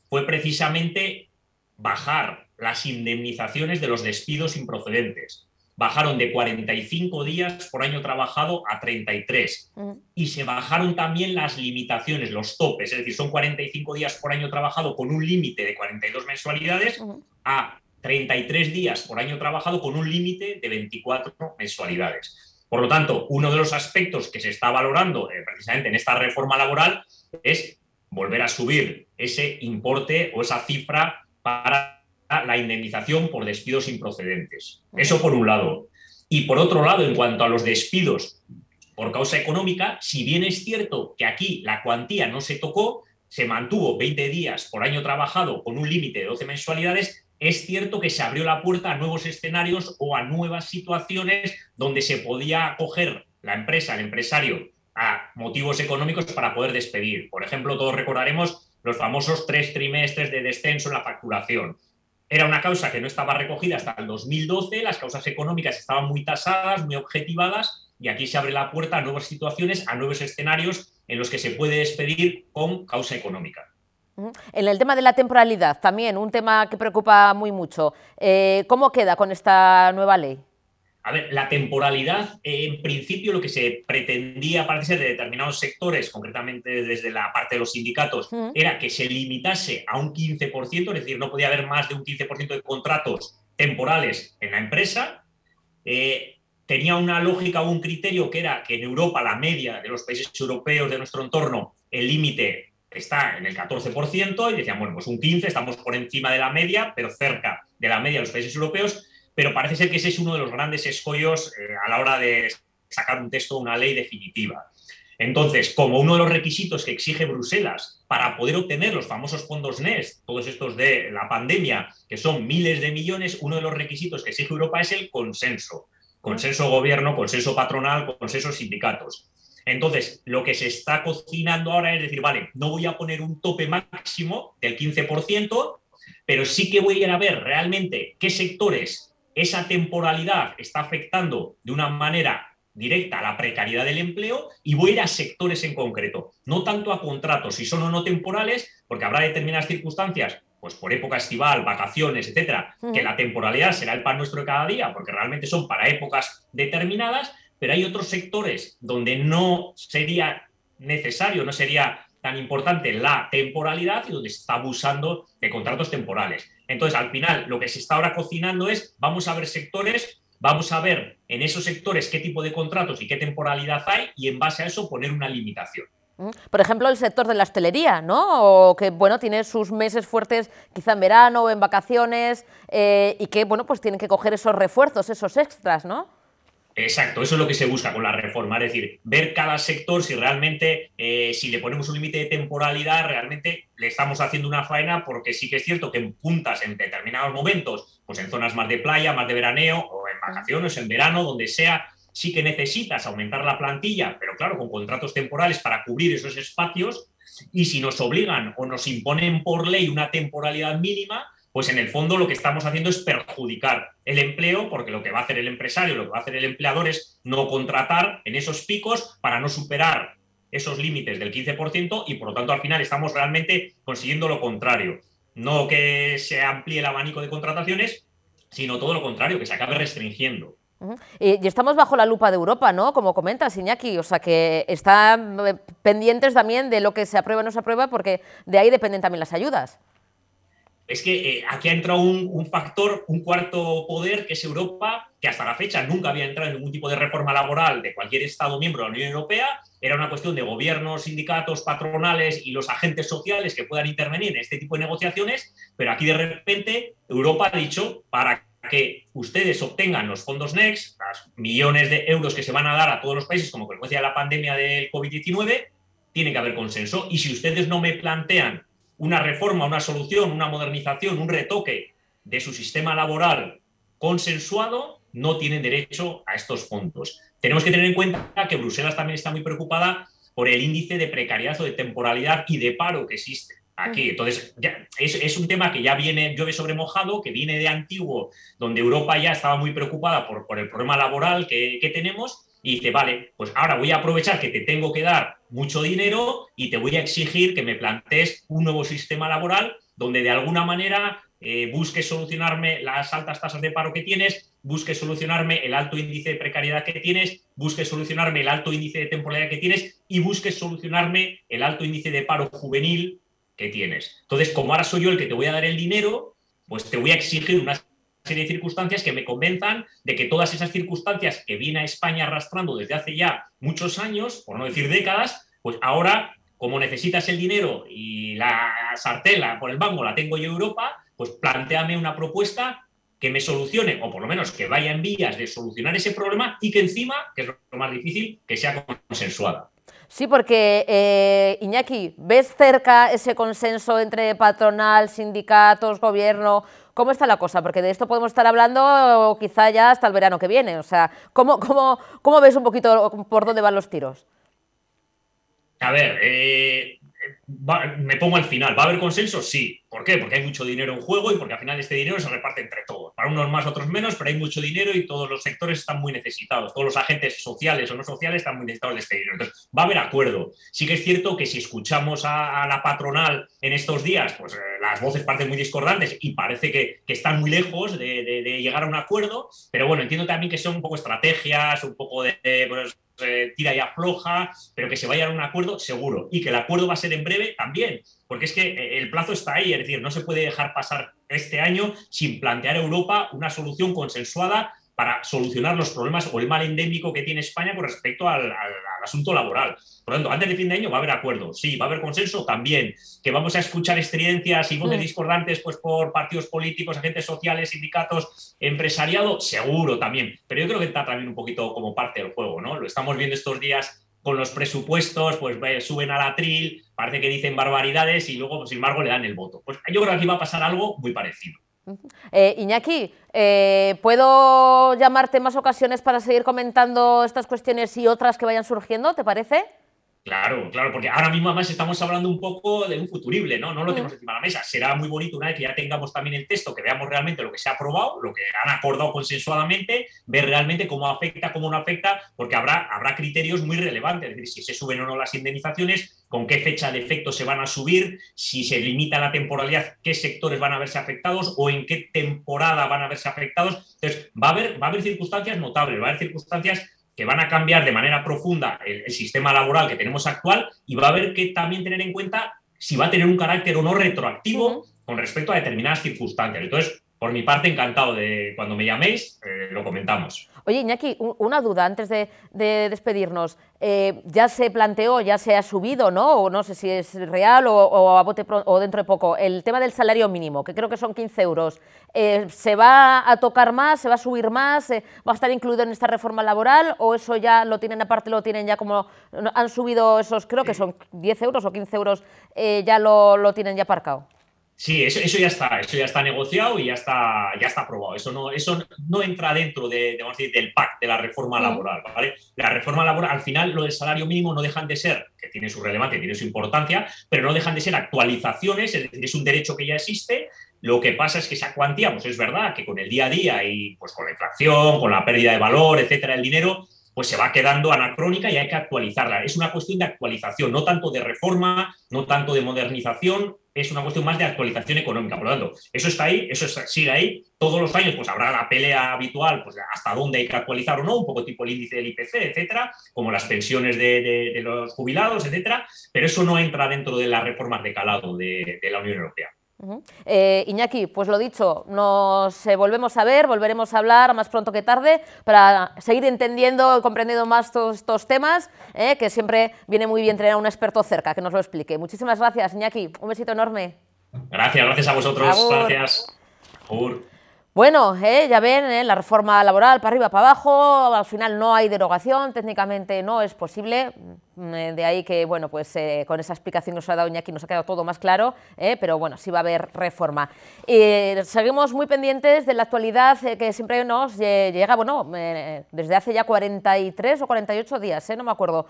fue precisamente bajar las indemnizaciones de los despidos improcedentes. Bajaron de 45 días por año trabajado a 33. Y se bajaron también las limitaciones, los topes, es decir, son 45 días por año trabajado con un límite de 42 mensualidades a 33 días por año trabajado con un límite de 24 mensualidades. Por lo tanto, uno de los aspectos que se está valorando precisamente en esta reforma laboral es volver a subir ese importe o esa cifra para la indemnización por despidos improcedentes. Eso por un lado. Y por otro lado, en cuanto a los despidos por causa económica, si bien es cierto que aquí la cuantía no se tocó, se mantuvo 20 días por año trabajado con un límite de 12 mensualidades, es cierto que se abrió la puerta a nuevos escenarios o a nuevas situaciones donde se podía acoger la empresa, el empresario, a motivos económicos para poder despedir. Por ejemplo, todos recordaremos los famosos 3 trimestres de descenso en la facturación. Era una causa que no estaba recogida hasta el 2012, las causas económicas estaban muy tasadas, muy objetivadas, y aquí se abre la puerta a nuevas situaciones, a nuevos escenarios en los que se puede despedir con causa económica. En el tema de la temporalidad, también un tema que preocupa muy mucho. ¿Cómo queda con esta nueva ley? A ver, la temporalidad, en principio lo que se pretendía, parece ser, de determinados sectores, concretamente desde la parte de los sindicatos, era que se limitase a un 15%, es decir, no podía haber más de un 15% de contratos temporales en la empresa. Tenía una lógica o un criterio que era que en Europa, la media de los países europeos de nuestro entorno, el límite está en el 14%, y decían, bueno, pues un 15%, estamos por encima de la media, pero cerca de la media de los países europeos. Pero parece ser que ese es uno de los grandes escollos a la hora de sacar un texto, una ley definitiva. Entonces, como uno de los requisitos que exige Bruselas para poder obtener los famosos fondos Next, todos estos de la pandemia, que son miles de millones, uno de los requisitos que exige Europa es el consenso. Consenso gobierno, consenso patronal, consenso sindicatos. Entonces, lo que se está cocinando ahora es decir, vale, no voy a poner un tope máximo del 15%, pero sí que voy a ir a ver realmente qué sectores esa temporalidad está afectando de una manera directa a la precariedad del empleo y voy a ir a sectores en concreto, no tanto a contratos, si son o no temporales, porque habrá determinadas circunstancias, pues por época estival, vacaciones, etcétera, que la temporalidad será el pan nuestro de cada día, porque realmente son para épocas determinadas, pero hay otros sectores donde no sería necesario, no sería tan importante la temporalidad y donde se está abusando de contratos temporales. Entonces, al final, lo que se está ahora cocinando es, vamos a ver sectores, vamos a ver en esos sectores qué tipo de contratos y qué temporalidad hay y en base a eso poner una limitación. Por ejemplo, el sector de la hostelería, ¿no? O que, bueno, tiene sus meses fuertes quizá en verano o en vacaciones y que, bueno, pues tienen que coger esos refuerzos, esos extras, ¿no? Exacto, eso es lo que se busca con la reforma, es decir, ver cada sector si realmente, si le ponemos un límite de temporalidad, realmente le estamos haciendo una faena, porque sí que es cierto que en puntas, en determinados momentos, pues en zonas más de playa, más de veraneo, o en vacaciones, en verano, donde sea, sí que necesitas aumentar la plantilla, pero claro, con contratos temporales para cubrir esos espacios, y si nos obligan o nos imponen por ley una temporalidad mínima, pues en el fondo lo que estamos haciendo es perjudicar el empleo, porque lo que va a hacer el empresario, lo que va a hacer el empleador es no contratar en esos picos para no superar esos límites del 15% y por lo tanto al final estamos realmente consiguiendo lo contrario. No que se amplíe el abanico de contrataciones, sino todo lo contrario, que se acabe restringiendo. Y estamos bajo la lupa de Europa, ¿no? Como comentas, Iñaki, o sea que están pendientes también de lo que se aprueba o no se aprueba, porque de ahí dependen también las ayudas. Es que aquí ha entrado un factor, un cuarto poder, que es Europa, que hasta la fecha nunca había entrado en ningún tipo de reforma laboral de cualquier Estado miembro de la Unión Europea. Era una cuestión de gobiernos, sindicatos, patronales y los agentes sociales que puedan intervenir en este tipo de negociaciones, pero aquí de repente Europa ha dicho, para que ustedes obtengan los fondos Next, los millones de euros que se van a dar a todos los países como consecuencia de la pandemia del COVID-19, tiene que haber consenso. Y si ustedes no me plantean una reforma, una solución, una modernización, un retoque de su sistema laboral consensuado, no tienen derecho a estos fondos. Tenemos que tener en cuenta que Bruselas también está muy preocupada por el índice de precariedad o de temporalidad y de paro que existe aquí. Entonces, ya es un tema que ya viene, llueve sobre mojado, que viene de antiguo, donde Europa ya estaba muy preocupada por el problema laboral que tenemos, y dice, vale, pues ahora voy a aprovechar que te tengo que dar mucho dinero y te voy a exigir que me plantees un nuevo sistema laboral donde de alguna manera busques solucionarme las altas tasas de paro que tienes, busques solucionarme el alto índice de precariedad que tienes, busques solucionarme el alto índice de temporalidad que tienes y busques solucionarme el alto índice de paro juvenil que tienes. Entonces, como ahora soy yo el que te voy a dar el dinero, pues te voy a exigir una serie de circunstancias que me convenzan de que todas esas circunstancias que viene a España arrastrando desde hace ya muchos años, por no decir décadas, pues ahora, como necesitas el dinero y la sartén por el mango la tengo yo Europa, pues plantéame una propuesta que me solucione, o por lo menos que vaya en vías de solucionar ese problema y que encima, que es lo más difícil, que sea consensuada. Sí, porque, Iñaki, ¿ves cerca ese consenso entre patronal, sindicatos, gobierno? ¿Cómo está la cosa? Porque de esto podemos estar hablando quizá ya hasta el verano que viene. O sea, ¿cómo ves un poquito por dónde van los tiros? A ver, me pongo al final. ¿Va a haber consenso? Sí. ¿Por qué? Porque hay mucho dinero en juego y porque al final este dinero se reparte entre todos. Para unos más, otros menos, pero hay mucho dinero y todos los sectores están muy necesitados. Todos los agentes sociales o no sociales están muy necesitados de este dinero. Entonces, va a haber acuerdo. Sí que es cierto que si escuchamos a la patronal en estos días, pues las voces parecen muy discordantes y parece que están muy lejos de llegar a un acuerdo, pero bueno, entiendo también que son un poco estrategias, un poco de tira y afloja, pero que se vaya a un acuerdo seguro y que el acuerdo va a ser en breve también, porque es que el plazo está ahí, es decir, no se puede dejar pasar este año sin plantear a Europa una solución consensuada para solucionar los problemas o el mal endémico que tiene España con respecto al asunto laboral. Por lo tanto, antes de fin de año va a haber acuerdo, sí, va a haber consenso también, que vamos a escuchar estridencias y voces discordantes pues, por partidos políticos, agentes sociales, sindicatos, empresariado, seguro también, pero yo creo que está también un poquito como parte del juego, ¿no? Lo estamos viendo estos días con los presupuestos, pues suben al atril, parece que dicen barbaridades y luego, pues, sin embargo, le dan el voto. Pues yo creo que aquí va a pasar algo muy parecido. Iñaki, ¿puedo llamarte en más ocasiones para seguir comentando estas cuestiones y otras que vayan surgiendo? ¿Te parece? Claro, claro, porque ahora mismo además estamos hablando un poco de un futurible, ¿no? No lo tenemos encima de la mesa. Será muy bonito una vez que ya tengamos también el texto, que veamos realmente lo que se ha aprobado, lo que han acordado consensuadamente, ver realmente cómo afecta, cómo no afecta, porque habrá criterios muy relevantes, es decir, si se suben o no las indemnizaciones, con qué fecha de efecto se van a subir, si se limita la temporalidad, qué sectores van a verse afectados o en qué temporada van a verse afectados. Entonces, va a haber circunstancias notables, va a haber circunstancias que van a cambiar de manera profunda el sistema laboral que tenemos actual y va a haber que también tener en cuenta si va a tener un carácter o no retroactivo con respecto a determinadas circunstancias. Entonces, por mi parte, encantado de cuando me llaméis, lo comentamos. Oye, Iñaki, una duda antes de despedirnos. Ya se planteó, ya se ha subido, ¿no? O no sé si es real o a bote pronto, o dentro de poco, el tema del salario mínimo, que creo que son 15 euros. ¿Se va a tocar más? ¿Se va a subir más? ¿Va a estar incluido en esta reforma laboral? ¿O eso ya lo tienen aparte, lo tienen ya como han subido esos, creo que son 10 euros o 15 euros, ya lo tienen ya aparcado? Sí, eso ya está negociado y ya está aprobado. Eso no entra dentro vamos a decir, del PAC, de la reforma laboral, ¿vale? La reforma laboral, al final, lo del salario mínimo no dejan de ser, que tiene su relevancia, tiene su importancia, pero no dejan de ser actualizaciones, es decir, es un derecho que ya existe. Lo que pasa es que esa cuantía, pues es verdad que con el día a día y pues con la inflación, con la pérdida de valor, etcétera, el dinero, pues se va quedando anacrónica y hay que actualizarla. Es una cuestión de actualización, no tanto de reforma, no tanto de modernización, es una cuestión más de actualización económica. Por lo tanto, eso está ahí, eso sigue ahí. Todos los años pues habrá la pelea habitual, pues hasta dónde hay que actualizar o no, un poco tipo el índice del IPC, etcétera, como las pensiones de los jubilados, etcétera, pero eso no entra dentro de las reformas de calado de la Unión Europea. Iñaki, pues lo dicho, nos volvemos a ver, volveremos a hablar más pronto que tarde para seguir entendiendo y comprendiendo más todos estos temas, que siempre viene muy bien tener a un experto cerca que nos lo explique. Muchísimas gracias, Iñaki, un besito enorme. Gracias a vosotros. Agur. Gracias. Agur. Bueno, ya ven, la reforma laboral para arriba, para abajo, al final no hay derogación, técnicamente no es posible, de ahí que, bueno, pues con esa explicación que os ha dado Iñaki nos ha quedado todo más claro, pero bueno, sí va a haber reforma. Seguimos muy pendientes de la actualidad que siempre nos llega, bueno, desde hace ya 43 o 48 días, no me acuerdo,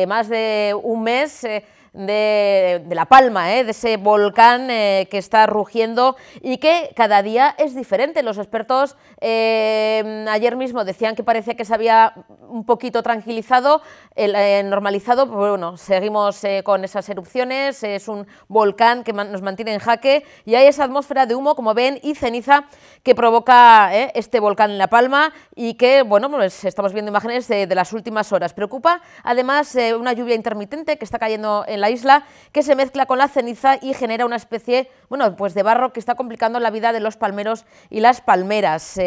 más de un mes, de La Palma, de ese volcán que está rugiendo y que cada día es diferente. Los expertos ayer mismo decían que parecía que se había un poquito tranquilizado, normalizado, pero bueno, seguimos con esas erupciones, es un volcán que nos mantiene en jaque y hay esa atmósfera de humo, como ven, y ceniza que provoca este volcán en La Palma y que, bueno, pues estamos viendo imágenes de las últimas horas. Preocupa además una lluvia intermitente que está cayendo en la isla, que se mezcla con la ceniza y genera una especie, bueno, pues de barro que está complicando la vida de los palmeros y las palmeras.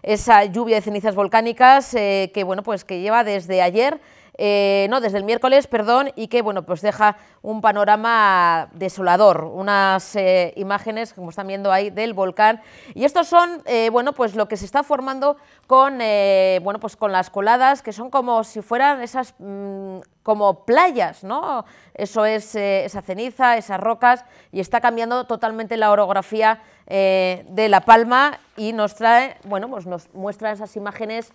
Esa lluvia de cenizas volcánicas que, bueno, pues que lleva desde ayer, desde el miércoles, perdón, y que, bueno, pues deja un panorama desolador, unas imágenes, como están viendo ahí, del volcán. Y estos son, bueno, pues lo que se está formando con, bueno, pues con las coladas, que son como si fueran esas, como playas, ¿no? Eso es esa ceniza, esas rocas, y está cambiando totalmente la orografía de La Palma y nos trae, bueno, pues nos muestra esas imágenes,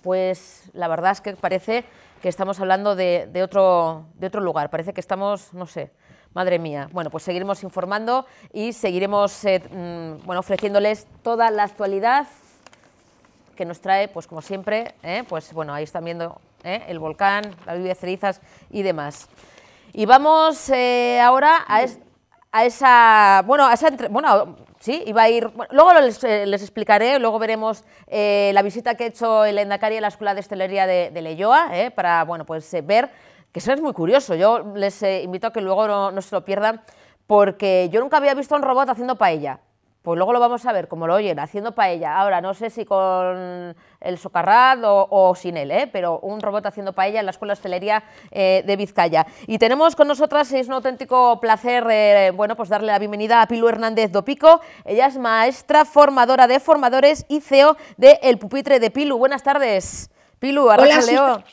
pues la verdad es que parece que estamos hablando de otro lugar, parece que estamos, no sé, madre mía. Bueno, pues seguiremos informando y seguiremos bueno, ofreciéndoles toda la actualidad que nos trae, pues como siempre, pues bueno, ahí están viendo el volcán, la lluvia de cenizas y demás. Y vamos ahora a esa, bueno, sí, iba a ir, bueno, luego les explicaré, luego veremos la visita que ha hecho el Lehendakari a la Escuela de Hostelería de Leioa, para, bueno, pues ver, que eso es muy curioso. Yo les invito a que luego no se lo pierdan, porque yo nunca había visto a un robot haciendo paella. Pues luego lo vamos a ver, como lo oyen, haciendo paella. Ahora, no sé si con el socarrat o sin él, pero un robot haciendo paella en la Escuela de Hostelería de Vizcaya. Y tenemos con nosotras, es un auténtico placer, bueno, pues darle la bienvenida a Pilu Hernández Dopico. Ella es maestra formadora de formadores y CEO de El Pupitre de Pilu. Buenas tardes, Pilu, Hola, Leo.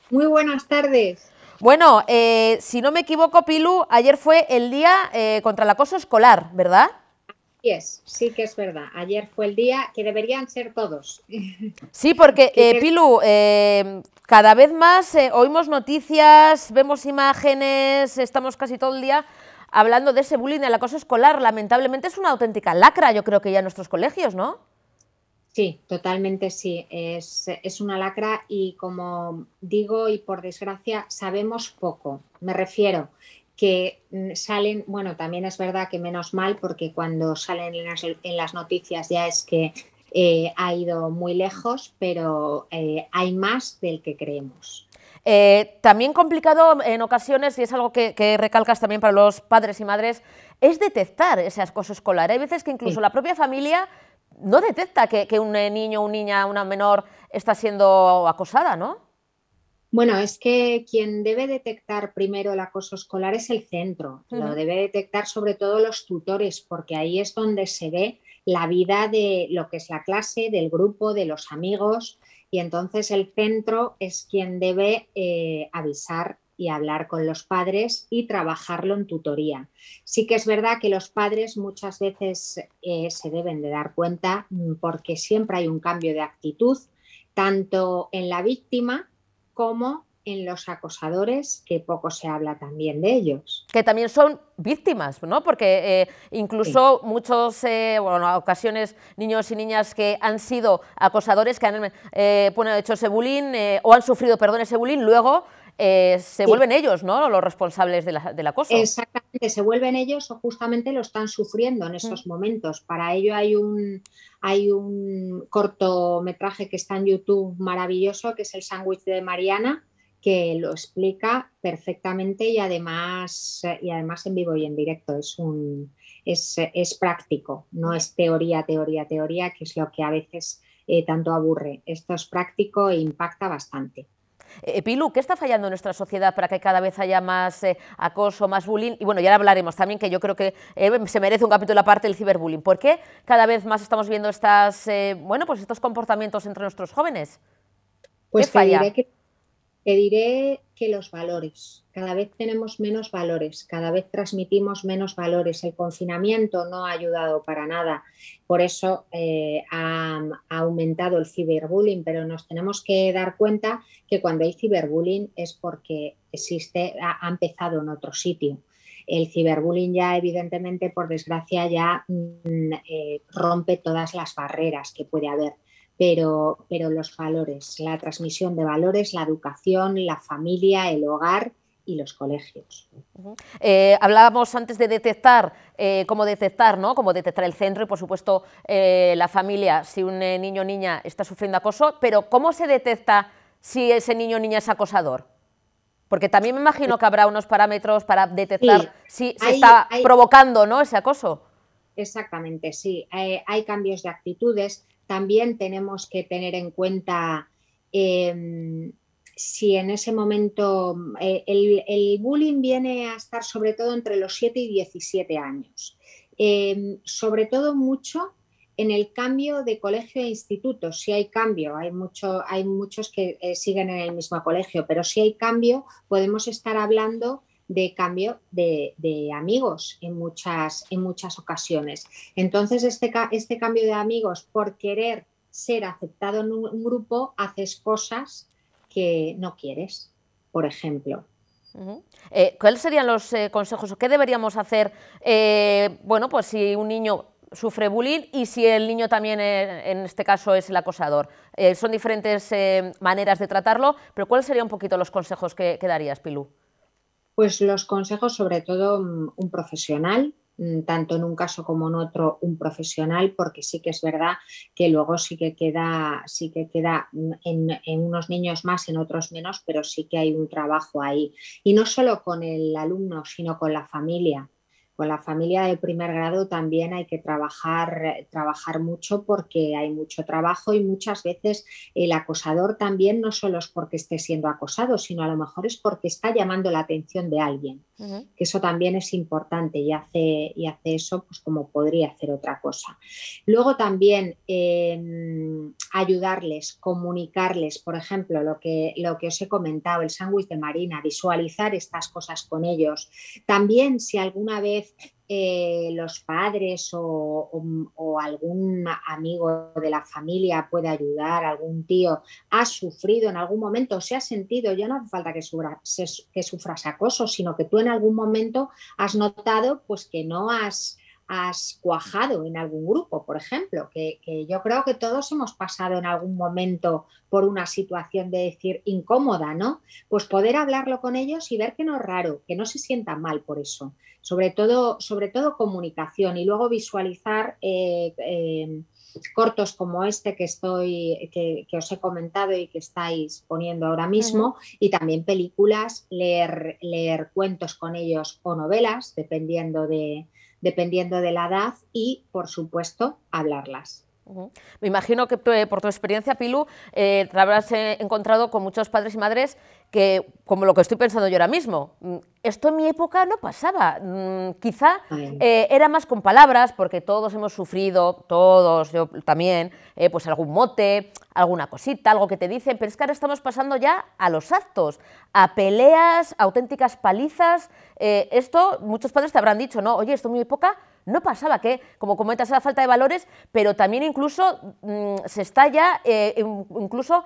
muy buenas tardes. Bueno, si no me equivoco, Pilu, ayer fue el día contra el acoso escolar, ¿verdad? Sí que es verdad. Ayer fue el día que deberían ser todos. Sí, porque, Pilu, cada vez más oímos noticias, vemos imágenes, estamos casi todo el día hablando de ese bullying, el acoso escolar. Lamentablemente es una auténtica lacra, yo creo que ya en nuestros colegios, ¿no? Sí, totalmente sí. Es una lacra y, como digo, y por desgracia, sabemos poco. Me refiero que salen, bueno, también es verdad que menos mal, porque cuando salen en las noticias ya es que ha ido muy lejos, pero hay más del que creemos. También complicado en ocasiones, y es algo que recalcas también para los padres y madres, es detectar ese acoso escolar. Hay veces que incluso la propia familia no detecta que un niño, una niña, una menor está siendo acosada, ¿no? Bueno, es que quien debe detectar primero el acoso escolar es el centro. Lo debe detectar sobre todo los tutores, porque ahí es donde se ve la vida de lo que es la clase, del grupo, de los amigos, y entonces el centro es quien debe avisar y hablar con los padres y trabajarlo en tutoría. Sí que es verdad que los padres muchas veces se deben de dar cuenta, porque siempre hay un cambio de actitud, tanto en la víctima como en los acosadores, que poco se habla también de ellos. Que también son víctimas, ¿no? Porque incluso muchos, bueno, a ocasiones, niños y niñas que han sido acosadores, que han hecho ese bullying o han sufrido, perdón, ese bullying, luego se vuelven ellos, ¿no?, los responsables del acoso. Exactamente, se vuelven ellos o justamente lo están sufriendo en esos momentos. Para ello hay un cortometraje que está en YouTube maravilloso, que es El sándwich de Mariana, que lo explica perfectamente y además en vivo y en directo. Es práctico, no es teoría, que es lo que a veces tanto aburre. Esto es práctico e impacta bastante. Pilu, ¿qué está fallando en nuestra sociedad para que cada vez haya más acoso, más bullying? Y bueno, ya hablaremos también, que yo creo que se merece un capítulo aparte del ciberbullying. ¿Por qué cada vez más estamos viendo estos comportamientos entre nuestros jóvenes? Pues ¿Qué falla? Te diré que los valores, cada vez tenemos menos valores, cada vez transmitimos menos valores. El confinamiento no ha ayudado para nada, por eso ha aumentado el ciberbullying, pero nos tenemos que dar cuenta que cuando hay ciberbullying es porque ha empezado en otro sitio. El ciberbullying ya, evidentemente, por desgracia, ya rompe todas las barreras que puede haber. Pero los valores, la transmisión de valores, la educación, la familia, el hogar y los colegios. Hablábamos antes de detectar, cómo detectar, ¿no?, cómo detectar el centro y, por supuesto, la familia, si un niño o niña está sufriendo acoso, pero ¿cómo se detecta si ese niño o niña es acosador? Porque también me imagino que habrá unos parámetros para detectar si se está provocando, ¿no?, ese acoso. Exactamente, sí. Hay cambios de actitudes. También tenemos que tener en cuenta si en ese momento el bullying viene a estar sobre todo entre los 7 y 17 años. Sobre todo mucho en el cambio de colegio e instituto. Si hay cambio, hay muchos que siguen en el mismo colegio, pero si hay cambio, podemos estar hablando de cambio de amigos en muchas ocasiones. Entonces, este cambio de amigos, por querer ser aceptado en un grupo, haces cosas que no quieres, por ejemplo. ¿Cuáles serían los consejos o qué deberíamos hacer, bueno, pues si un niño sufre bullying y si el niño también, en este caso, es el acosador? Son diferentes maneras de tratarlo, pero ¿cuáles serían un poquito los consejos que darías, Pilu? Pues los consejos, sobre todo un profesional, tanto en un caso como en otro, un profesional, porque sí que es verdad que luego sí que queda en unos niños más, en otros menos, pero sí que hay un trabajo ahí. Y no solo con el alumno, sino con la familia. Con la familia de primer grado también hay que trabajar mucho porque hay mucho trabajo y muchas veces el acosador también no solo es porque esté siendo acosado, sino a lo mejor es porque está llamando la atención de alguien. Que eso también es importante y hace eso pues como podría hacer otra cosa. Luego también ayudarles, comunicarles, por ejemplo, lo que os he comentado, el sándwich de Marina, visualizar estas cosas con ellos. También si alguna vez los padres o algún amigo de la familia puede ayudar, algún tío ha sufrido en algún momento, se ha sentido, ya no hace falta que sufras acoso, sino que tú en algún momento has notado pues que no has cuajado en algún grupo, por ejemplo, que yo creo que todos hemos pasado en algún momento por una situación de decir incómoda, ¿no? Pues poder hablarlo con ellos y ver que no es raro, que no se sientan mal por eso. Sobre todo comunicación y luego visualizar cortos como este que os he comentado y que estáis poniendo ahora mismo, y también películas, leer cuentos con ellos o novelas, dependiendo de la edad, y, por supuesto, hablarlas. Me imagino que por tu experiencia, Pilu, te habrás encontrado con muchos padres y madres que, como lo que estoy pensando yo ahora mismo, esto en mi época no pasaba, quizá era más con palabras, porque todos hemos sufrido, todos, yo también, pues algún mote, alguna cosita, algo que te dicen, pero es que ahora estamos pasando ya a los actos, a peleas, a auténticas palizas. Esto muchos padres te habrán dicho, ¿no? Oye, esto en mi época no pasaba, que como comentas era falta de valores, pero también incluso se está ya incluso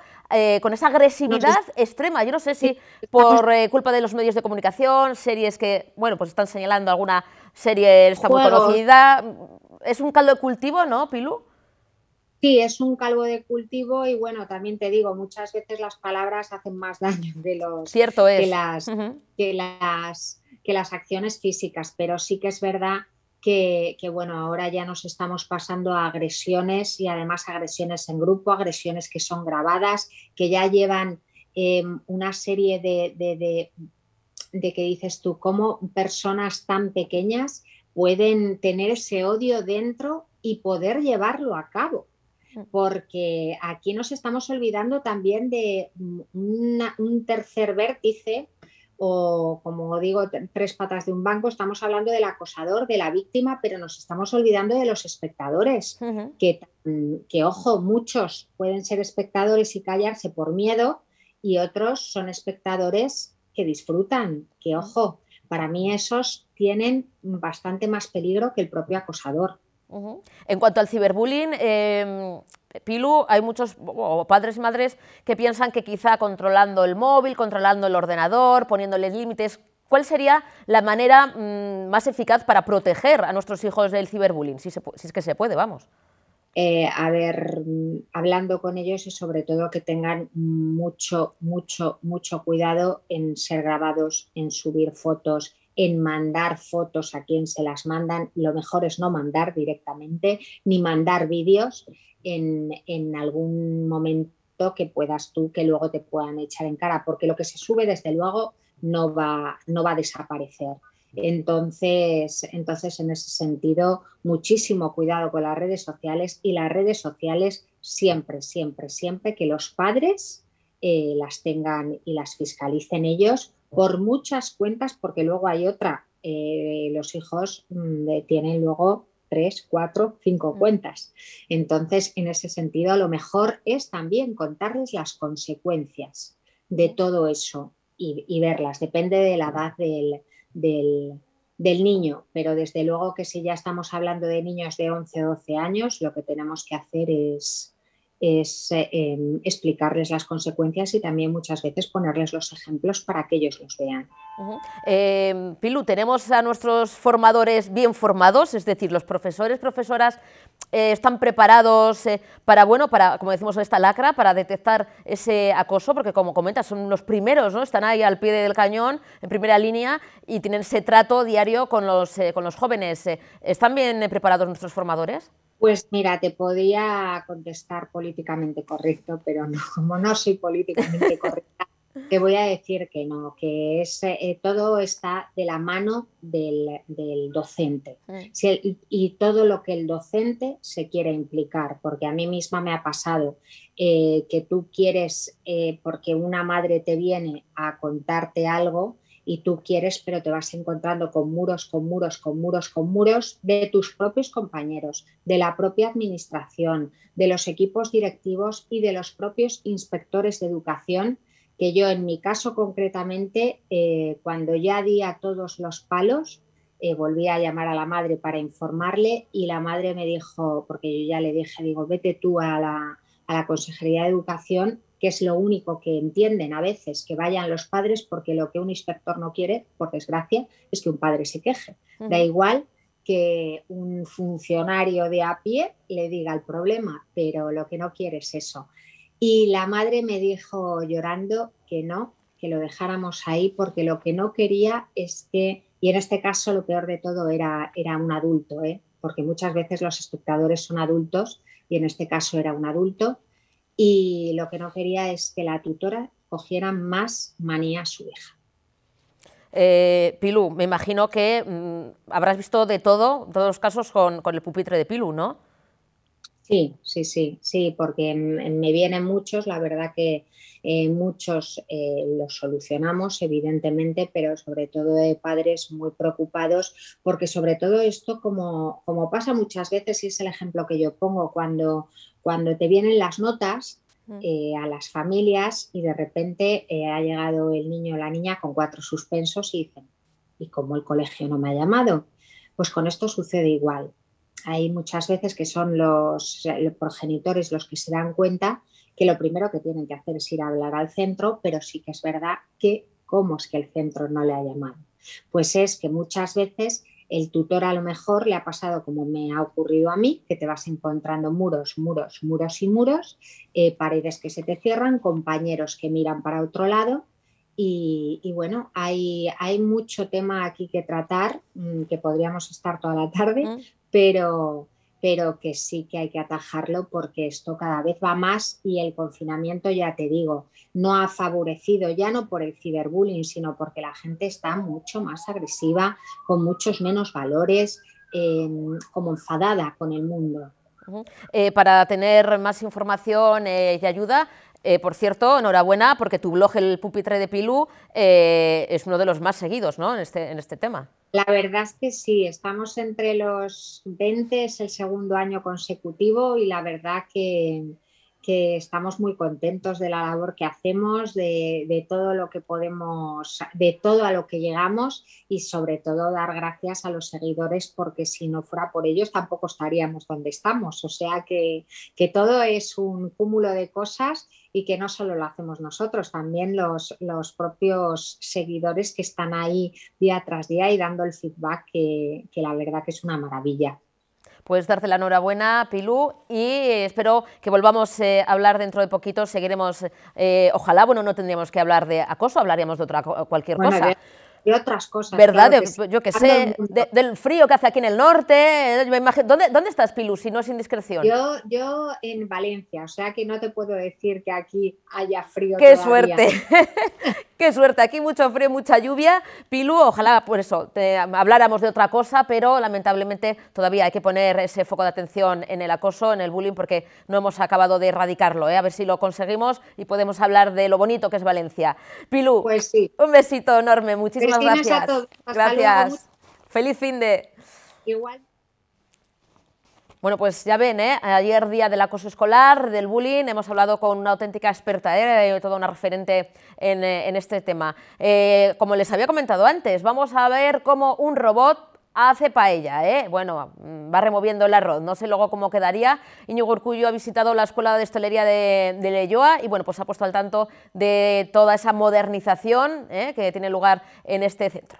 con esa agresividad extrema. Yo no sé si por culpa de los medios de comunicación, series que, bueno, pues están señalando alguna serie está muy conocida. Es un caldo de cultivo, ¿no, Pilu? Sí, es un caldo de cultivo y bueno, también te digo, muchas veces las palabras hacen más daño que las acciones físicas, pero sí que es verdad que bueno, ahora ya nos estamos pasando a agresiones y además agresiones en grupo, agresiones que son grabadas, que ya llevan una serie de que dices tú, cómo personas tan pequeñas pueden tener ese odio dentro y poder llevarlo a cabo. Porque aquí nos estamos olvidando también de un tercer vértice, o como digo, tres patas de un banco. Estamos hablando del acosador, de la víctima, pero nos estamos olvidando de los espectadores, que ojo, muchos pueden ser espectadores y callarse por miedo, y otros son espectadores que disfrutan, que ojo, para mí esos tienen bastante más peligro que el propio acosador. En cuanto al ciberbullying, Pilu, hay muchos padres y madres que piensan que quizá controlando el móvil, controlando el ordenador, poniéndoles límites, ¿cuál sería la manera más eficaz para proteger a nuestros hijos del ciberbullying? Si es que se puede, vamos. A ver, hablando con ellos y sobre todo que tengan mucho cuidado en ser grabados, en subir fotos, en mandar fotos a quien se las mandan. Lo mejor es no mandar directamente, ni mandar vídeos en algún momento que puedas tú, que luego te puedan echar en cara, porque lo que se sube desde luego no va a desaparecer. Entonces, en ese sentido, muchísimo cuidado con las redes sociales, y las redes sociales siempre que los padres las tengan y las fiscalicen ellos por muchas cuentas, porque luego hay otra, los hijos tienen luego 3, 4, 5 cuentas. Entonces, en ese sentido, lo mejor es también contarles las consecuencias de todo eso y verlas. Depende de la edad del niño, pero desde luego que si ya estamos hablando de niños de 11 o 12 años, lo que tenemos que hacer es explicarles las consecuencias y también muchas veces ponerles los ejemplos para que ellos los vean. Pilu, tenemos a nuestros formadores bien formados, es decir, los profesores, profesoras están preparados para, como decimos, esta lacra, para detectar ese acoso, porque como comentas, son los primeros, ¿no? Están ahí al pie del cañón, en primera línea, y tienen ese trato diario con los jóvenes. ¿Están bien preparados nuestros formadores? Pues mira, te podía contestar políticamente correcto, pero no, como no soy políticamente correcta, Te voy a decir que no, que todo está de la mano del docente y todo lo que el docente se quiere implicar, porque a mí misma me ha pasado que tú quieres, porque una madre te viene a contarte algo y tú quieres, pero te vas encontrando con muros de tus propios compañeros, de la propia administración, de los equipos directivos y de los propios inspectores de educación, que yo en mi caso concretamente, cuando ya di a todos los palos, volví a llamar a la madre para informarle y la madre me dijo, porque yo ya le dije, digo, vete tú a la Consejería de Educación, que es lo único que entienden a veces, que vayan los padres, porque lo que un inspector no quiere, por desgracia, es que un padre se queje. Da igual que un funcionario de a pie le diga el problema, pero lo que no quiere es eso. Y la madre me dijo llorando que no, que lo dejáramos ahí, porque lo que no quería es que, y en este caso lo peor de todo era un adulto, porque muchas veces los espectadores son adultos y en este caso era un adulto, y lo que no quería es que la tutora cogiera más manía a su hija. Pilu, me imagino que habrás visto de todo, todos los casos con el pupitre de Pilu, ¿no? Sí, porque me vienen muchos, la verdad que muchos los solucionamos, evidentemente, pero sobre todo de padres muy preocupados, porque sobre todo esto, como pasa muchas veces, y es el ejemplo que yo pongo, cuando te vienen las notas a las familias y de repente ha llegado el niño o la niña con 4 suspensos y dicen, ¿y cómo el colegio no me ha llamado? Pues con esto sucede igual. Hay muchas veces que son los progenitores los que se dan cuenta que lo primero que tienen que hacer es ir a hablar al centro, pero sí que es verdad que ¿cómo es que el centro no le ha llamado? Pues es que muchas veces el tutor a lo mejor le ha pasado como me ha ocurrido a mí, que te vas encontrando muros, paredes que se te cierran, compañeros que miran para otro lado. Y bueno, hay mucho tema aquí que tratar, que podríamos estar toda la tarde, pero que sí que hay que atajarlo porque esto cada vez va más y el confinamiento, ya te digo, no ha favorecido, ya no por el ciberbullying, sino porque la gente está mucho más agresiva, con muchos menos valores, como enfadada con el mundo. Para tener más información y ayuda, por cierto, enhorabuena, porque tu blog, El Pupitre de Pilu, es uno de los más seguidos, ¿no?, en este tema. La verdad es que sí, estamos entre los 20, es el segundo año consecutivo y la verdad que estamos muy contentos de la labor que hacemos, de todo lo que podemos, de todo a lo que llegamos y sobre todo dar gracias a los seguidores porque si no fuera por ellos tampoco estaríamos donde estamos. O sea que todo es un cúmulo de cosas y que no solo lo hacemos nosotros, también los propios seguidores que están ahí día tras día y dando el feedback que la verdad que es una maravilla. Pues darte la enhorabuena, Pilu, y espero que volvamos a hablar dentro de poquito. Seguiremos, ojalá, bueno, no tendríamos que hablar de acoso, hablaríamos de cualquier cosa. De otras cosas. ¿Verdad? Claro que yo que sé, del frío que hace aquí en el norte. Me imagino, ¿dónde estás, Pilu, si no es indiscreción? Yo en Valencia, o sea que no te puedo decir que aquí haya frío ¡Qué todavía! suerte! ¡Qué suerte! Aquí mucho frío, mucha lluvia. Pilu, ojalá por eso habláramos de otra cosa, pero lamentablemente todavía hay que poner ese foco de atención en el acoso, en el bullying, porque no hemos acabado de erradicarlo, A ver si lo conseguimos y podemos hablar de lo bonito que es Valencia. Pilu, pues sí. Un besito enorme, muchísimas gracias. A todos. Hasta gracias. Luego. Feliz fin de... Igual. Bueno, pues ya ven, ayer día del acoso escolar, del bullying, hemos hablado con una auténtica experta, toda una referente en este tema. Como les había comentado antes, vamos a ver cómo un robot hace paella, Bueno, va removiendo el arroz, no sé luego cómo quedaría. Íñigo Urkullu ha visitado la Escuela de Hostelería de Leioa y bueno, pues ha puesto al tanto de toda esa modernización que tiene lugar en este centro.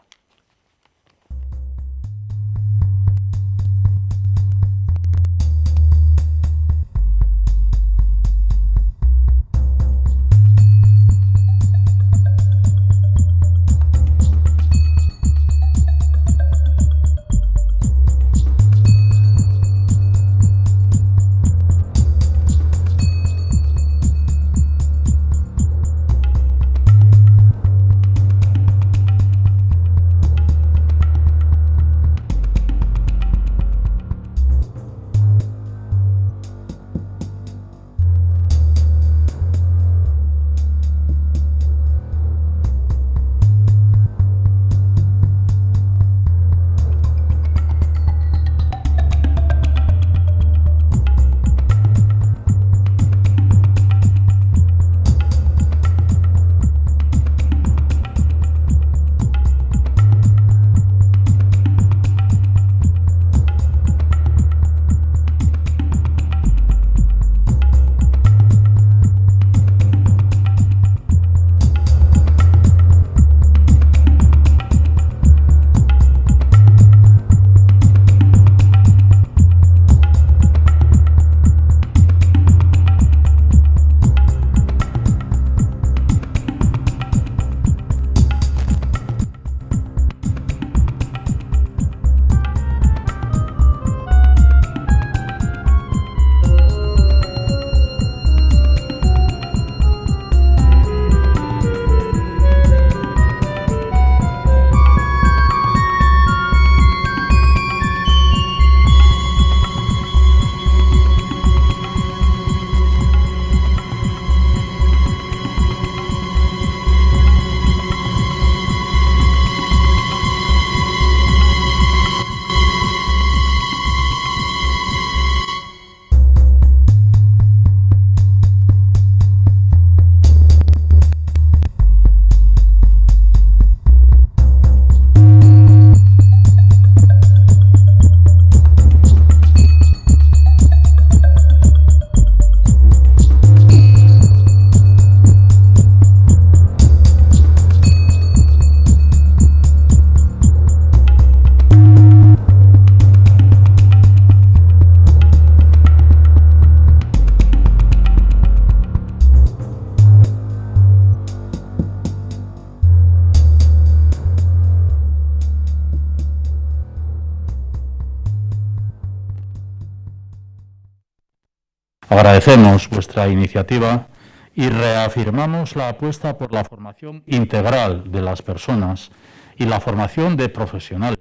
Agradecemos vuestra iniciativa y reafirmamos la apuesta por la formación integral de las personas y la formación de profesionales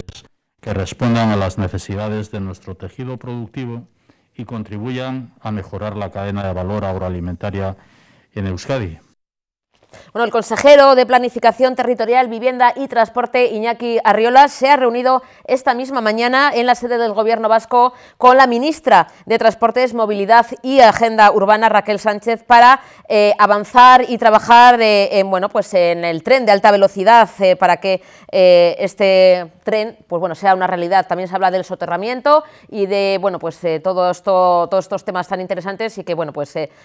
que respondan a las necesidades de nuestro tejido productivo y contribuyan a mejorar la cadena de valor agroalimentaria en Euskadi. Bueno, el consejero de Planificación Territorial, Vivienda y Transporte, Iñaki Arriola, se ha reunido esta misma mañana en la sede del Gobierno vasco con la ministra de Transportes, Movilidad y Agenda Urbana, Raquel Sánchez, para avanzar y trabajar en el tren de alta velocidad para que este tren sea una realidad. También se habla del soterramiento y de todos estos temas tan interesantes y que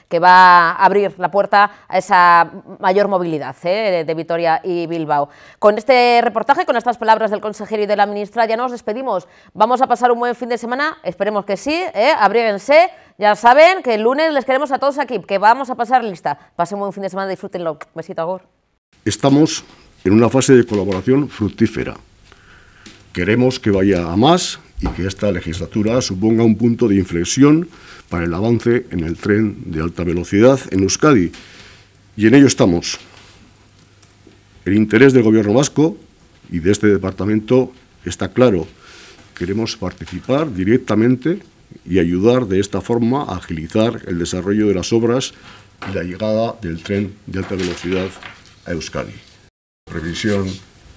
que va a abrir la puerta a esa mayor movilidad de Vitoria y Bilbao. Con este reportaje, con estas palabras del consejero y de la ministra, ya nos despedimos. Vamos a pasar un buen fin de semana, esperemos que sí, abríguense. Ya saben que el lunes les queremos a todos aquí, que vamos a pasar lista. Pasen un buen fin de semana, disfrútenlo. Besito, agur. Estamos en una fase de colaboración fructífera. Queremos que vaya a más y que esta legislatura suponga un punto de inflexión para el avance en el tren de alta velocidad en Euskadi. Y en ello estamos. El interés del Gobierno vasco y de este departamento está claro. Queremos participar directamente y ayudar de esta forma a agilizar el desarrollo de las obras y la llegada del tren de alta velocidad a Euskadi. La previsión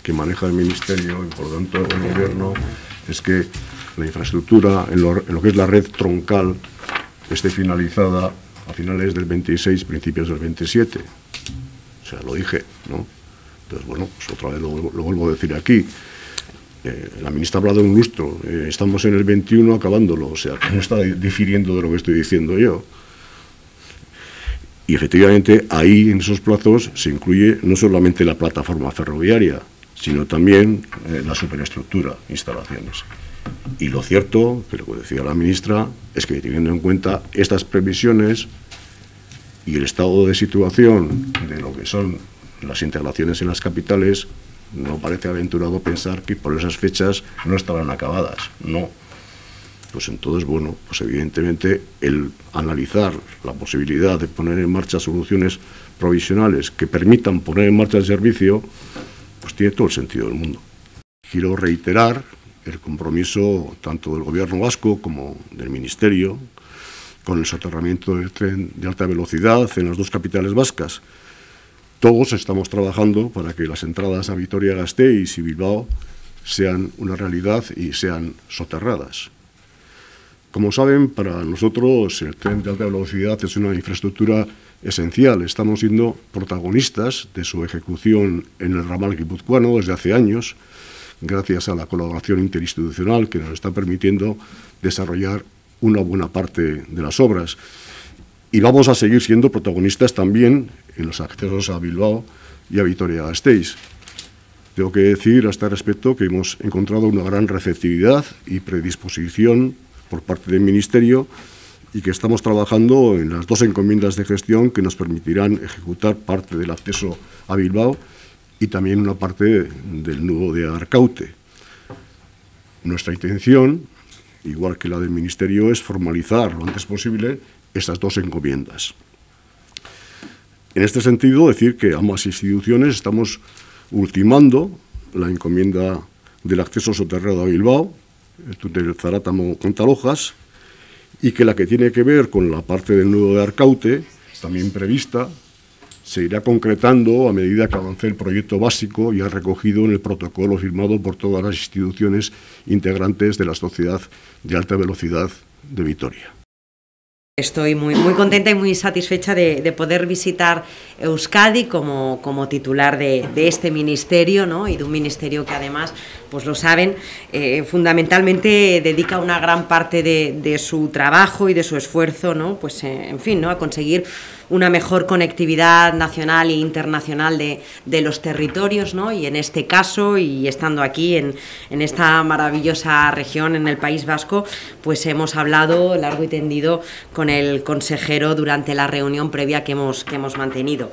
que maneja el Ministerio y por lo tanto el Gobierno es que la infraestructura en lo que es la red troncal esté finalizada a finales del 26, principios del 27. O sea, lo dije, ¿no? Entonces, bueno, pues otra vez lo vuelvo a decir aquí. La ministra ha hablado de un lustro. Estamos en el 21 acabándolo. O sea, que no está difiriendo de lo que estoy diciendo yo. Y efectivamente, ahí, en esos plazos, se incluye no solamente la plataforma ferroviaria, sino también la superestructura, instalaciones. Y lo cierto, que lo que decía la ministra, es que teniendo en cuenta estas previsiones y el estado de situación de lo que son las integraciones en las capitales, no parece aventurado pensar que por esas fechas no estarán acabadas. No. Pues entonces, bueno, pues evidentemente el analizar la posibilidad de poner en marcha soluciones provisionales que permitan poner en marcha el servicio, pues tiene todo el sentido del mundo. Quiero reiterar el compromiso tanto del Gobierno vasco como del Ministerio con el soterramiento del tren de alta velocidad en las dos capitales vascas. Todos estamos trabajando para que las entradas a Vitoria-Gasteiz y Bilbao sean una realidad y sean soterradas. Como saben, para nosotros el tren de alta velocidad es una infraestructura esencial. Estamos siendo protagonistas de su ejecución en el ramal guipuzcoano desde hace años, gracias a la colaboración interinstitucional que nos está permitiendo desarrollar una buena parte de las obras. Y vamos a seguir siendo protagonistas también en los accesos a Bilbao y a Vitoria-Gasteiz. Tengo que decir a este respecto que hemos encontrado una gran receptividad y predisposición por parte del Ministerio y que estamos trabajando en las dos encomiendas de gestión que nos permitirán ejecutar parte del acceso a Bilbao y también una parte del nudo de Arkaute. Nuestra intención, igual que la del Ministerio, es formalizar lo antes posible estas dos encomiendas. En este sentido, decir que ambas instituciones estamos ultimando la encomienda del acceso soterrado a Bilbao, el túnel Zarátamo-Contalojas, y que la que tiene que ver con la parte del nudo de Arkaute, también prevista, se irá concretando a medida que avance el proyecto básico ya recogido en el protocolo firmado por todas las instituciones integrantes de la Sociedad de Alta Velocidad de Vitoria. Estoy muy contenta y muy satisfecha de poder visitar Euskadi como titular de este ministerio, ¿no? Y de un ministerio que además, pues lo saben, fundamentalmente dedica una gran parte de su trabajo y de su esfuerzo, ¿no? Pues en fin, ¿no? A conseguir una mejor conectividad nacional e internacional de los territorios, ¿no? Y en este caso, y estando aquí en esta maravillosa región, en el País Vasco, pues hemos hablado largo y tendido con el consejero durante la reunión previa que hemos mantenido.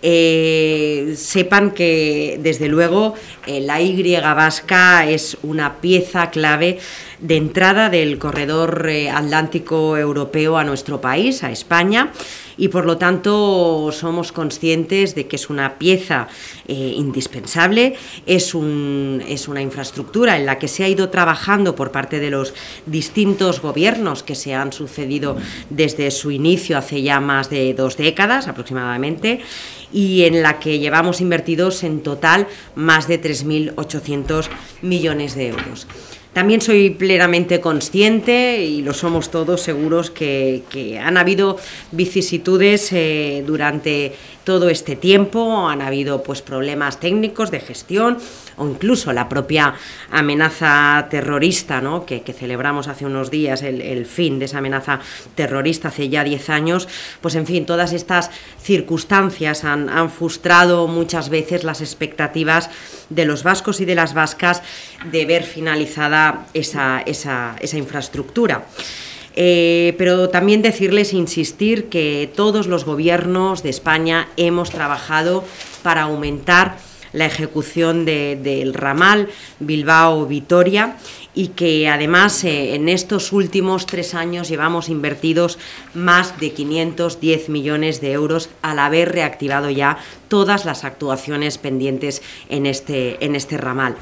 Sepan que, desde luego, la Y vasca es una pieza clave de entrada del corredor atlántico europeo a nuestro país, a España, y por lo tanto somos conscientes de que es una pieza indispensable, es una infraestructura en la que se ha ido trabajando por parte de los distintos gobiernos que se han sucedido desde su inicio hace ya más de 2 décadas aproximadamente, y en la que llevamos invertidos en total más de 3.800 millones de euros. También soy plenamente consciente, y lo somos todos seguros, que han habido vicisitudes durante todo este tiempo, han habido pues problemas técnicos de gestión o incluso la propia amenaza terrorista, ¿no? que celebramos hace unos días el fin de esa amenaza terrorista hace ya 10 años, pues en fin, todas estas circunstancias han frustrado muchas veces las expectativas de los vascos y de las vascas de ver finalizada esa infraestructura. Pero también decirles, insistir, que todos los gobiernos de España hemos trabajado para aumentar la ejecución del ramal Bilbao-Vitoria, y que además en estos últimos 3 años llevamos invertidos más de 510 millones de euros al haber reactivado ya todas las actuaciones pendientes en este ramal.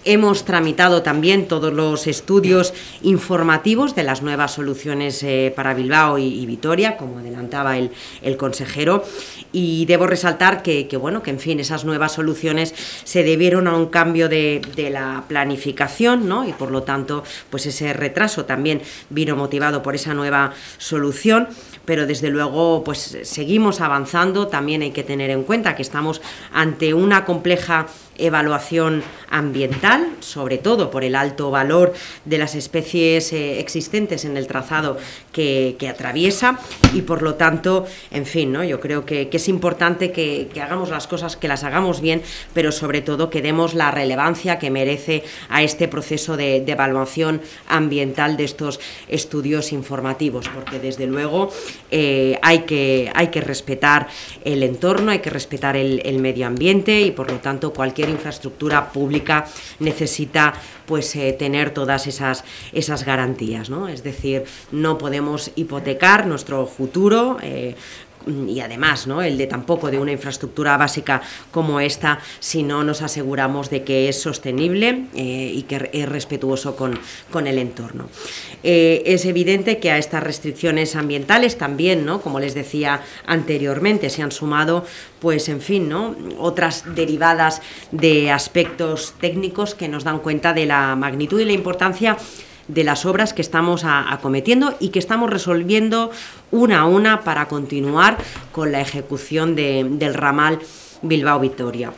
Hemos tramitado también todos los estudios informativos de las nuevas soluciones para Bilbao y Vitoria, como adelantaba el consejero, y debo resaltar que en fin, esas nuevas soluciones se debieron a un cambio de la planificación, ¿no? Y por lo tanto, pues ese retraso también vino motivado por esa nueva solución. Pero desde luego pues seguimos avanzando. También hay que tener en cuenta que estamos ante una compleja evaluación ambiental, sobre todo por el alto valor de las especies existentes en el trazado que atraviesa, y por lo tanto, en fin, ¿no? Yo creo que es importante que hagamos las cosas, que las hagamos bien, pero sobre todo que demos la relevancia que merece a este proceso de evaluación ambiental de estos estudios informativos, porque desde luego hay que respetar el entorno, hay que respetar el medio ambiente, y por lo tanto cualquier infraestructura pública necesita pues tener todas esas garantías, ¿no? Es decir, no podemos hipotecar nuestro futuro y además, ¿no?, el de tampoco de una infraestructura básica como esta, si no nos aseguramos de que es sostenible y que es respetuoso con el entorno. Es evidente que a estas restricciones ambientales también, ¿no?, como les decía anteriormente, se han sumado, pues en fin, ¿no?, otras derivadas de aspectos técnicos que nos dan cuenta de la magnitud y la importancia de las obras que estamos acometiendo y que estamos resolviendo una a una para continuar con la ejecución del ramal Bilbao-Vitoria.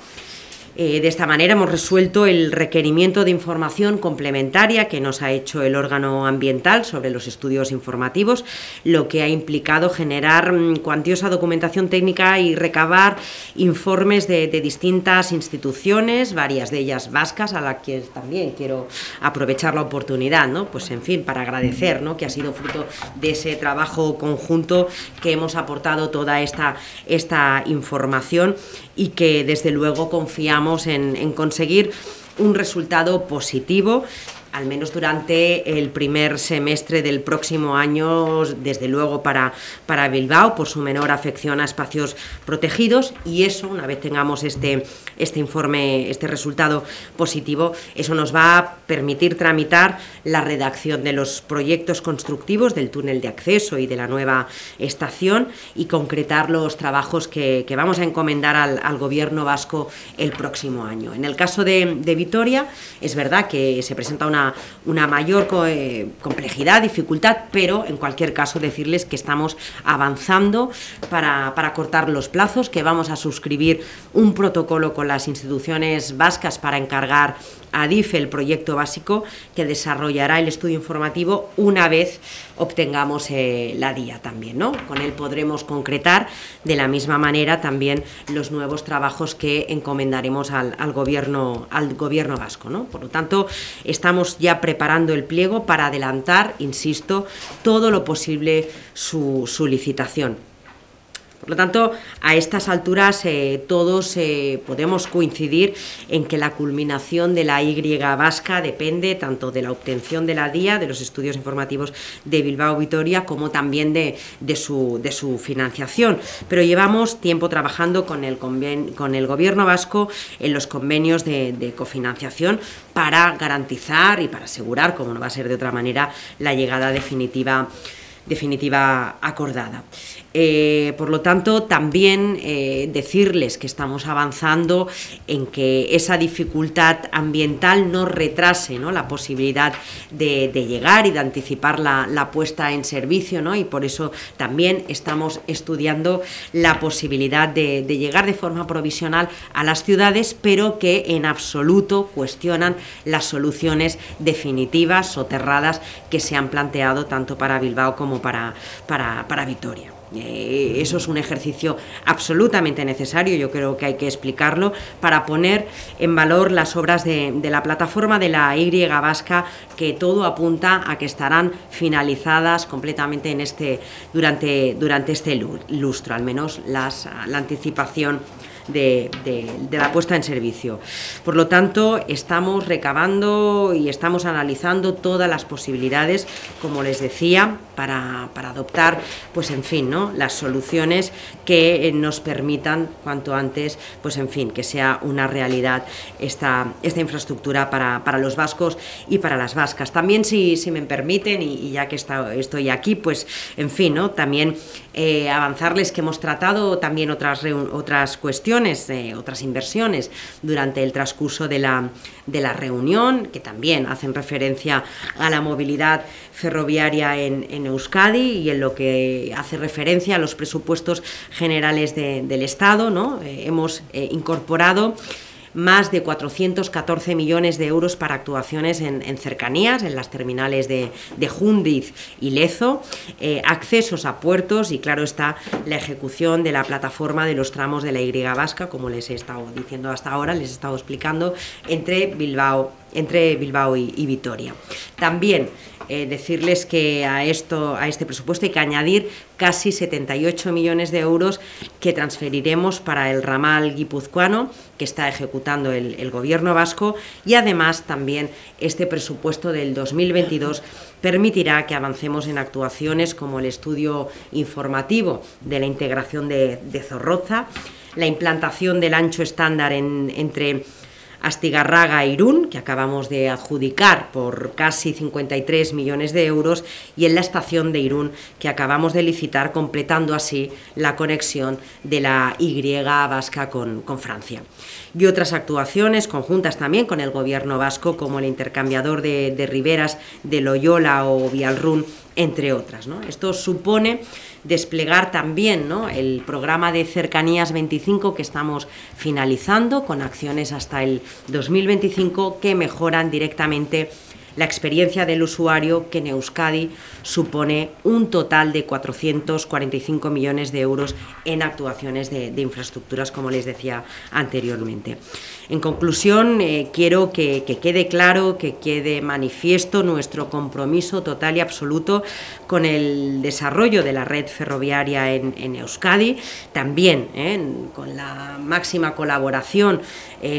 De esta manera hemos resuelto el requerimiento de información complementaria que nos ha hecho el órgano ambiental sobre los estudios informativos, lo que ha implicado generar cuantiosa documentación técnica y recabar informes de distintas instituciones, varias de ellas vascas, a las que también quiero aprovechar la oportunidad, ¿no?, pues en fin, para agradecer, ¿no?, que ha sido fruto de ese trabajo conjunto que hemos aportado toda esta información, y que desde luego confiamos en conseguir un resultado positivo, al menos durante el primer semestre del próximo año, desde luego para Bilbao, por su menor afección a espacios protegidos, y eso, una vez tengamos este informe, este resultado positivo, eso nos va a permitir tramitar la redacción de los proyectos constructivos del túnel de acceso y de la nueva estación, y concretar los trabajos que vamos a encomendar al Gobierno vasco el próximo año. En el caso de Vitoria, es verdad que se presenta una una mayor complejidad, dificultad, pero en cualquier caso decirles que estamos avanzando para cortar los plazos, que vamos a suscribir un protocolo con las instituciones vascas para encargar a DIF el proyecto básico que desarrollará el estudio informativo una vez obtengamos la DIA también, ¿no? Con él podremos concretar de la misma manera también los nuevos trabajos que encomendaremos al gobierno vasco, ¿no? Por lo tanto, estamos ya preparando el pliego para adelantar, insisto, todo lo posible su licitación. Por lo tanto, a estas alturas todos podemos coincidir en que la culminación de la Y vasca depende tanto de la obtención de la DIA, de los estudios informativos de Bilbao-Vitoria, como también de su financiación. Pero llevamos tiempo trabajando con el Gobierno vasco en los convenios de cofinanciación para garantizar y para asegurar, como no va a ser de otra manera, la llegada definitiva acordada. Por lo tanto, también decirles que estamos avanzando en que esa dificultad ambiental no retrase, ¿no?, la posibilidad de llegar y de anticipar la puesta en servicio, ¿no? Y por eso también estamos estudiando la posibilidad de llegar de forma provisional a las ciudades, pero que en absoluto cuestionan las soluciones definitivas, soterradas, que se han planteado tanto para Bilbao como para Vitoria. Eso es un ejercicio absolutamente necesario, yo creo que hay que explicarlo, para poner en valor las obras de la plataforma de la Y vasca, que todo apunta a que estarán finalizadas completamente durante este lustro, al menos la anticipación de la puesta en servicio. Por lo tanto, estamos recabando y estamos analizando todas las posibilidades, como les decía, para adoptar, pues en fin, ¿no?, las soluciones que nos permitan cuanto antes, pues en fin, que sea una realidad esta infraestructura para los vascos y para las vascas. También, si me permiten, y ya que estoy aquí, pues en fin, ¿no?, también avanzarles que hemos tratado también otras cuestiones, otras inversiones durante el transcurso de la reunión, que también hacen referencia a la movilidad ferroviaria en Euskadi y en lo que hace referencia a los presupuestos generales del Estado, ¿no? Hemos incorporado más de 414 millones de euros para actuaciones en cercanías, en las terminales de Jundiz y Lezo, accesos a puertos y, claro está, la ejecución de la plataforma de los tramos de la Y vasca, como les he estado diciendo hasta ahora, les he estado explicando, entre Bilbao y Vitoria. También decirles que a este presupuesto hay que añadir casi 78 millones de euros que transferiremos para el ramal guipuzcoano que está ejecutando el Gobierno vasco, y además también este presupuesto del 2022 permitirá que avancemos en actuaciones como el estudio informativo de la integración de Zorroza, la implantación del ancho estándar entre Astigarraga e Irún, que acabamos de adjudicar por casi 53 millones de euros, y en la estación de Irún, que acabamos de licitar, completando así la conexión de la Y vasca con Francia. Y otras actuaciones conjuntas también con el Gobierno vasco, como el intercambiador de riberas de Loyola o Vialrún, entre otras, ¿no? Esto supone desplegar también, ¿no?, el programa de Cercanías 25 que estamos finalizando, con acciones hasta el 2025 que mejoran directamente la experiencia del usuario, que en Euskadi supone un total de 445 millones de euros en actuaciones de infraestructuras, como les decía anteriormente. En conclusión, quiero que quede claro, que quede manifiesto nuestro compromiso total y absoluto con el desarrollo de la red ferroviaria en Euskadi, también con la máxima colaboración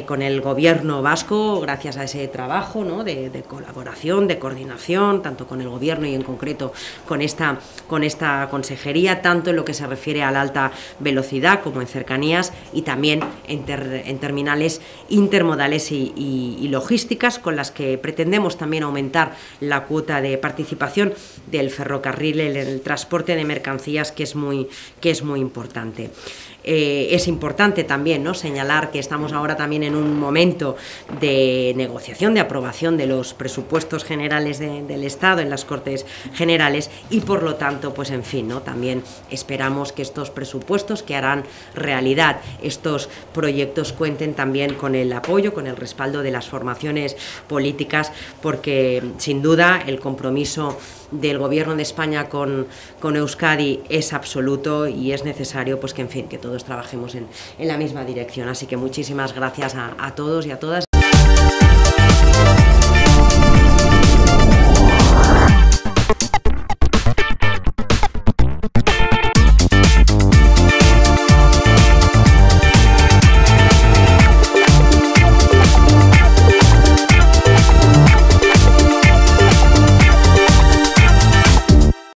con el Gobierno vasco, gracias a ese trabajo, ¿no?, de colaboración, de coordinación, tanto con el Gobierno y en concreto con esta consejería, tanto en lo que se refiere a la alta velocidad como en cercanías, y también en terminales intermodales y logísticas, con las que pretendemos también aumentar la cuota de participación del ferrocarril en el transporte de mercancías, que es muy importante. es importante también, ¿no?, señalar que estamos ahora también en un momento de negociación, de aprobación de los presupuestos generales del Estado en las Cortes Generales y, por lo tanto, pues en fin, ¿no?, también esperamos que estos presupuestos que harán realidad estos proyectos cuenten también con el apoyo, con el respaldo de las formaciones políticas, porque sin duda el compromiso del Gobierno de España con Euskadi es absoluto y es necesario, pues que en fin, que todos trabajemos en la misma dirección. Así que muchísimas gracias a todos y a todas.